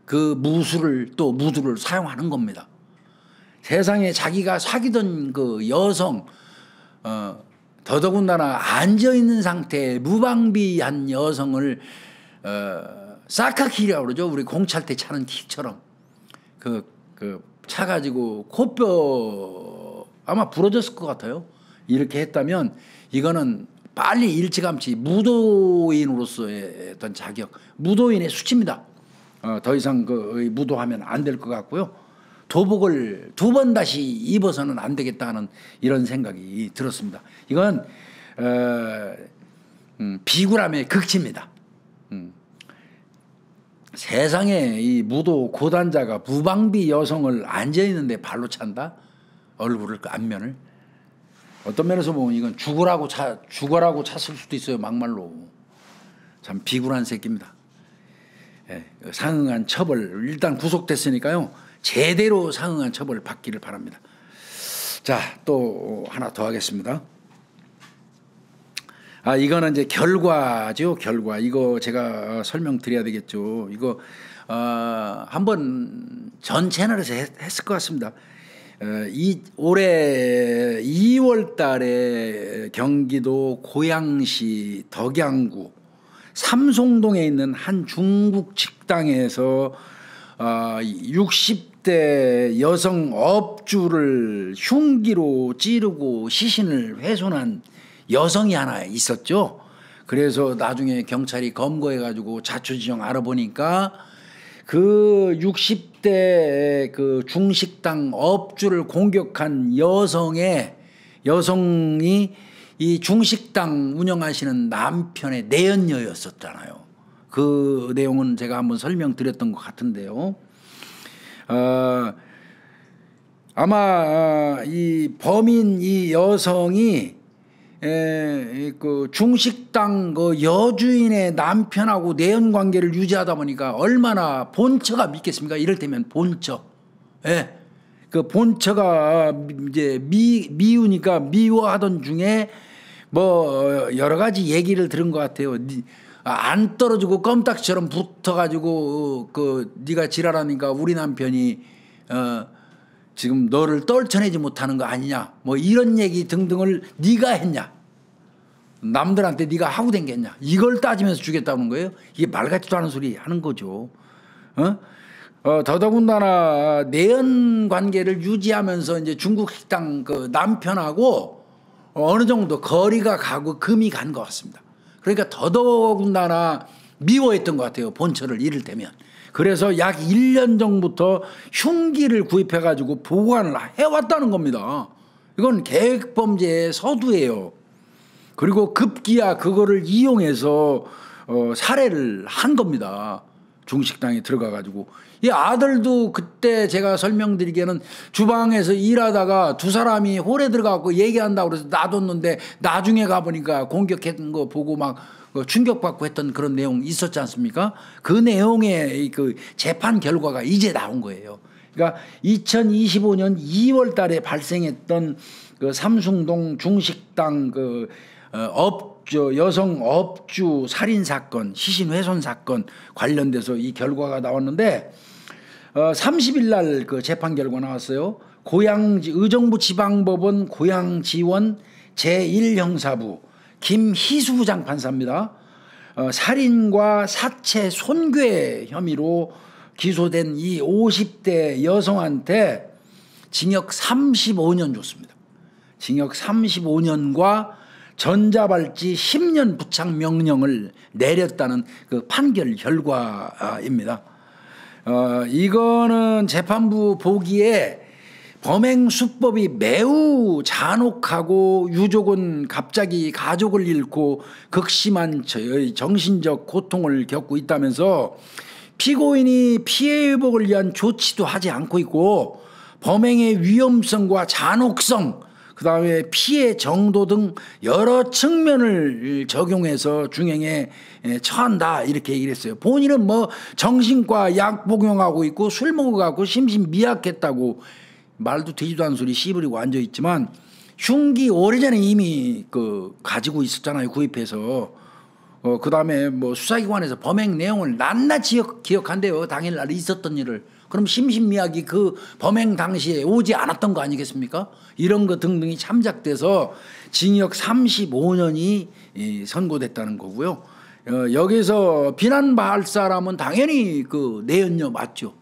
Speaker 1: 그 무술을 사용하는 겁니다. 세상에 자기가 사귀던 그 여성, 더더군다나 앉아있는 상태에 무방비한 여성을 사카키라고 그러죠. 우리 공찰 때 차는 킥처럼 차 가지고 코뼈 아마 부러졌을 것 같아요. 이렇게 했다면 이거는 빨리 일찌감치 무도인으로서의 어떤 자격, 무도인의 수치입니다. 더 이상 무도하면 안 될 것 같고요. 도복을 2번 다시 입어서는 안 되겠다는 이런 생각이 들었습니다. 이건 비굴함의 극치입니다. 세상에 이 무도 고단자가 무방비 여성을 앉아있는데 발로 찬다? 얼굴을, 안면을. 어떤 면에서 보면 이건 죽으라고 찼을 수도 있어요. 막말로. 참 비굴한 새끼입니다. 예, 상응한 처벌, 일단 구속됐으니까요. 제대로 상응한 처벌을 받기를 바랍니다. 자, 또 하나 더 하겠습니다. 이거는 이제 결과죠. 결과. 이거 제가 설명드려야 되겠죠. 이거 한번 전 채널에서 했을 것 같습니다. 올해 2월 달에 경기도 고양시 덕양구 삼송동에 있는 한 중국 식당에서 60대 여성 업주를 흉기로 찌르고 시신을 훼손한 여성이 하나 있었죠. 그래서 나중에 경찰이 검거해가지고 자초지종 알아보니까 그 60대 그 중식당 업주를 공격한 여성이 이 중식당 운영하시는 남편의 내연녀였었잖아요. 그 내용은 제가 한번 설명드렸던 것 같은데요. 아마 이 범인 이 여성이 그 중식당 그 여주인의 남편하고 내연 관계를 유지하다 보니까 얼마나 본처가 믿겠습니까? 이를테면 본처. 예. 그 본처가 이제 미우니까 미워하던 중에 뭐 여러 가지 얘기를 들은 것 같아요. 안 떨어지고 껌딱지처럼 붙어가지고 네가 지랄하니까 우리 남편이 지금 너를 떨쳐내지 못하는 거 아니냐 뭐 이런 얘기 등등을 네가 했냐 남들한테 네가 하고 댕겼냐 이걸 따지면서 주겠다는 거예요. 이게 말 같지도 않은 소리 하는 거죠. 더더군다나 내연 관계를 유지하면서 이제 중국 식당 그 남편하고 어느 정도 거리가 가고 금이 간 것 같습니다. 그러니까 더더군다나 미워했던 것 같아요. 본처를 이를테면. 그래서 약 1년 전부터 흉기를 구입해 가지고 보관을 해왔다는 겁니다. 이건 계획범죄의 서두예요. 그리고 급기야 그거를 이용해서 살해를 한 겁니다. 중식당에 들어가 가지고. 이 아들도 그때 제가 설명드리기에는 주방에서 일하다가 두 사람이 홀에 들어가고 얘기한다고 그래서 놔뒀는데 나중에 가보니까 공격했던 거 보고 막 충격받고 했던 그런 내용 있었지 않습니까? 그 내용의 그 재판 결과가 이제 나온 거예요. 그러니까 2025년 2월 달에 발생했던 그 삼숭동 중식당 그 여성 업주 살인 사건, 시신 훼손 사건 관련돼서 이 결과가 나왔는데 30일 날 그 재판 결과 나왔어요. 의정부 지방법원 고양지원 제1형사부 김희수 부장판사입니다. 살인과 사체 손괴 혐의로 기소된 이 50대 여성한테 징역 35년 줬습니다. 징역 35년과 전자발찌 10년 부착 명령을 내렸다는 그 판결 결과입니다. 이거는 재판부 보기에 범행 수법이 매우 잔혹하고 유족은 갑자기 가족을 잃고 극심한 정신적 고통을 겪고 있다면서 피고인이 피해 회복을 위한 조치도 하지 않고 있고 범행의 위험성과 잔혹성 그다음에 피해 정도 등 여러 측면을 적용해서 중형에 처한다 이렇게 얘기를 했어요. 본인은 뭐 정신과 약 복용하고 있고 술 먹어갖고 심신미약했다고 말도 되지도 않은 소리 씨부리고 앉아있지만 흉기 오래전에 이미 가지고 있었잖아요. 구입해서. 그 다음에 뭐 수사기관에서 범행 내용을 낱낱이 기억한대요. 당일날 있었던 일을. 그럼 심신미약이 그 범행 당시에 오지 않았던 거 아니겠습니까? 이런 거 등등이 참작돼서 징역 35년이 선고됐다는 거고요. 여기서 비난받을 사람은 당연히 그 내연녀 맞죠.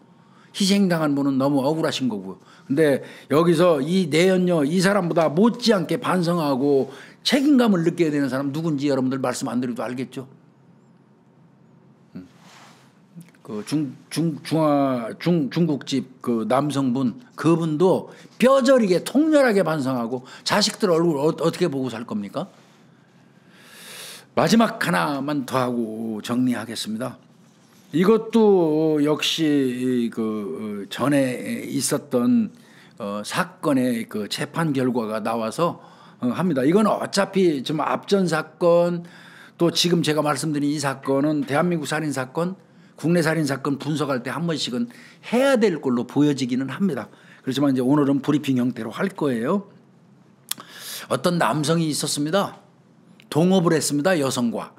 Speaker 1: 희생당한 분은 너무 억울하신 거고요. 근데 여기서 이 내연녀 이 사람보다 못지않게 반성하고 책임감을 느껴야 되는 사람 누군지 여러분들 말씀 안 드려도 알겠죠. 그 중국집 그 남성분 그분도 뼈저리게 통렬하게 반성하고 자식들 얼굴 어떻게 보고 살 겁니까? 마지막 하나만 더 하고 정리하겠습니다. 이것도 역시 그 전에 있었던 사건의 그 재판 결과가 나와서 합니다. 이건 어차피 좀 앞전 사건 또 지금 제가 말씀드린 이 사건은 대한민국 살인 사건, 국내 살인 사건 분석할 때 한 번씩은 해야 될 걸로 보여지기는 합니다. 그렇지만 이제 오늘은 브리핑 형태로 할 거예요. 어떤 남성이 있었습니다. 동업을 했습니다. 여성과.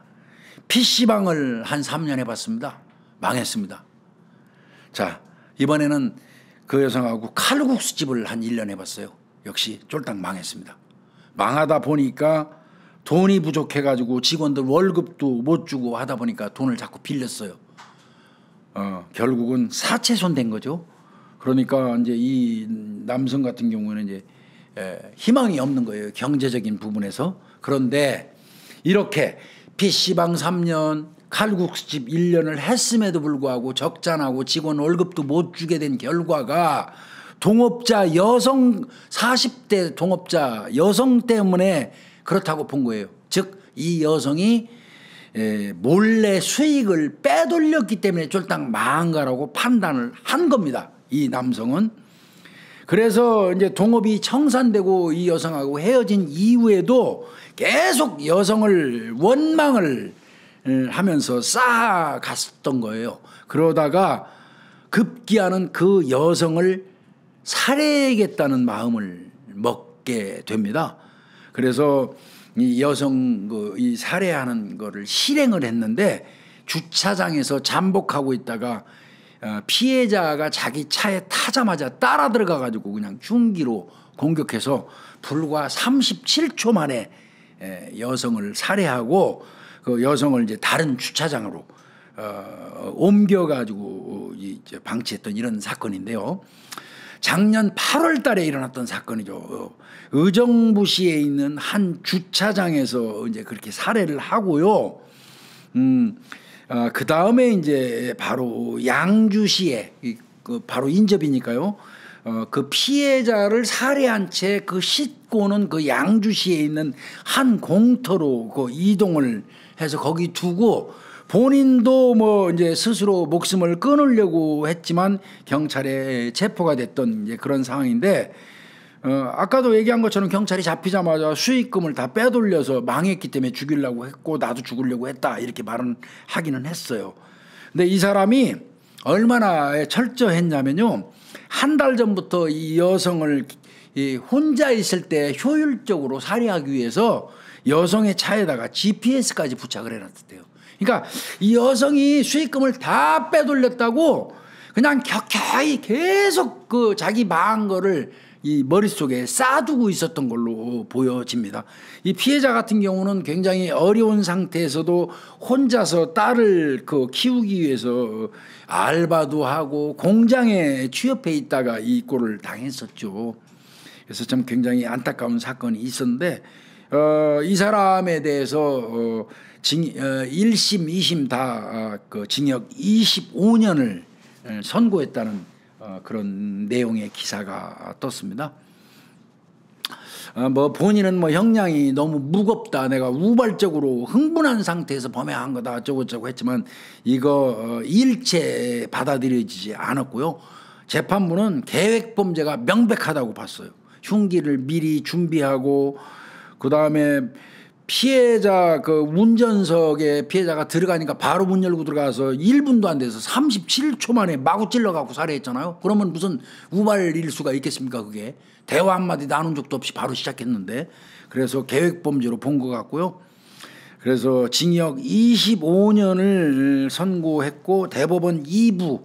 Speaker 1: PC방을 한 3년 해봤습니다. 망했습니다. 자, 이번에는 그 여성하고 칼국수집을 한 1년 해봤어요. 역시 쫄딱 망했습니다. 망하다 보니까 돈이 부족해가지고 직원들 월급도 못 주고 하다 보니까 돈을 자꾸 빌렸어요. 결국은 사채손 된 거죠. 그러니까 이제 이 남성 같은 경우는 이제 희망이 없는 거예요. 경제적인 부분에서. 그런데 이렇게 PC방 3년, 칼국수집 1년을 했음에도 불구하고 적자나고 직원 월급도 못 주게 된 결과가 동업자 여성 40대 동업자 여성 때문에 그렇다고 본 거예요. 즉 이 여성이 몰래 수익을 빼돌렸기 때문에 쫄딱 망한 거라고 판단을 한 겁니다. 이 남성은. 그래서 이제 동업이 청산되고 이 여성하고 헤어진 이후에도 계속 여성을 원망을 하면서 쌓아갔던 거예요. 그러다가 급기야는 그 여성을 살해하겠다는 마음을 먹게 됩니다. 그래서 이 여성 이 살해하는 거를 실행을 했는데 주차장에서 잠복하고 있다가 피해자가 자기 차에 타자마자 따라 들어가 가지고 그냥 흉기로 공격해서 불과 37초 만에 여성을 살해하고 그 여성을 이제 다른 주차장으로 옮겨가지고 이제 방치했던 이런 사건인데요. 작년 8월 달에 일어났던 사건이죠. 의정부시에 있는 한 주차장에서 이제 그렇게 살해를 하고요. 그 다음에 이제 바로 양주시에 바로 인접이니까요. 그 피해자를 살해한 채 그 싣고는 그 양주시에 있는 한 공터로 그 이동을 해서 거기 두고 본인도 뭐 이제 스스로 목숨을 끊으려고 했지만 경찰에 체포가 됐던 이제 그런 상황인데, 아까도 얘기한 것처럼 경찰이 잡히자마자 수익금을 다 빼돌려서 망했기 때문에 죽이려고 했고 나도 죽으려고 했다 이렇게 말은 하기는 했어요. 근데 이 사람이 얼마나 철저했냐면요. 한 달 전부터 이 여성을 혼자 있을 때 효율적으로 살해하기 위해서 여성의 차에다가 GPS까지 부착을 해놨대요. 그러니까 이 여성이 수익금을 다 빼돌렸다고 그냥 격하게 계속 그 자기 망한 거를 이 머릿속에 쌓아두고 있었던 걸로 보여집니다. 이 피해자 같은 경우는 굉장히 어려운 상태에서도 혼자서 딸을 그 키우기 위해서 알바도 하고 공장에 취업해 있다가 이 꼴을 당했었죠. 그래서 참 굉장히 안타까운 사건이 있었는데, 이 사람에 대해서 1심, 2심 다 그 징역 25년을 선고했다는 그런 내용의 기사가 떴습니다. 뭐 본인은 뭐 형량이 너무 무겁다, 내가 우발적으로 흥분한 상태에서 범행한 거다 어쩌고저쩌고 했지만 이거 일체 받아들여지지 않았고요. 재판부는 계획범죄가 명백하다고 봤어요. 흉기를 미리 준비하고 그다음에 피해자 그 운전석에 피해자가 들어가니까 바로 문 열고 들어가서 1분도 안 돼서 37초 만에 마구 찔러갖고 살해했잖아요. 그러면 무슨 우발일 수가 있겠습니까? 그게 대화 한마디 나눈 적도 없이 바로 시작했는데, 그래서 계획범죄로 본 것 같고요. 그래서 징역 25년을 선고했고 대법원 2부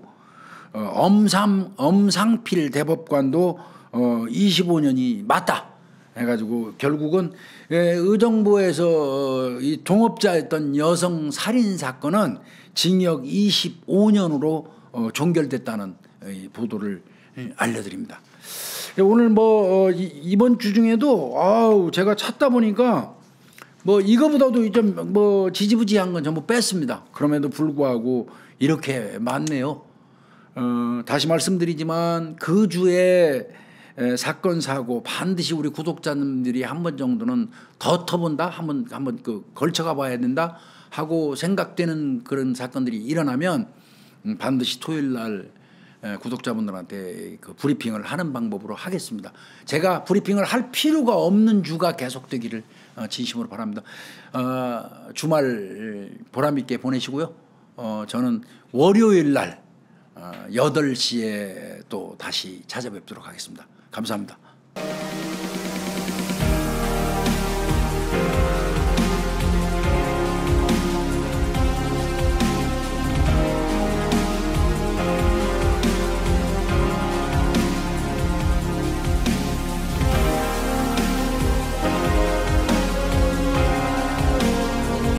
Speaker 1: 엄상필 대법관도 25년이 맞다 해가지고 결국은 의정부에서 이 동업자였던 여성 살인 사건은 징역 25년으로 종결됐다는 보도를 알려드립니다. 오늘 뭐 이번 주 중에도 제가 찾다 보니까 뭐 이거보다도 좀 뭐 지지부지한 건 전부 뺐습니다. 그럼에도 불구하고 이렇게 많네요. 다시 말씀드리지만 그 주에 사건 사고 반드시 우리 구독자님들이 한 번 정도는 더 터본다, 한번 그 걸쳐가 봐야 된다 하고 생각되는 그런 사건들이 일어나면 반드시 토요일 날 구독자분들한테 그 브리핑을 하는 방법으로 하겠습니다. 제가 브리핑을 할 필요가 없는 주가 계속되기를 진심으로 바랍니다. 주말 보람있게 보내시고요. 저는 월요일 날 8시에 또 다시 찾아뵙도록 하겠습니다. 감사합니다.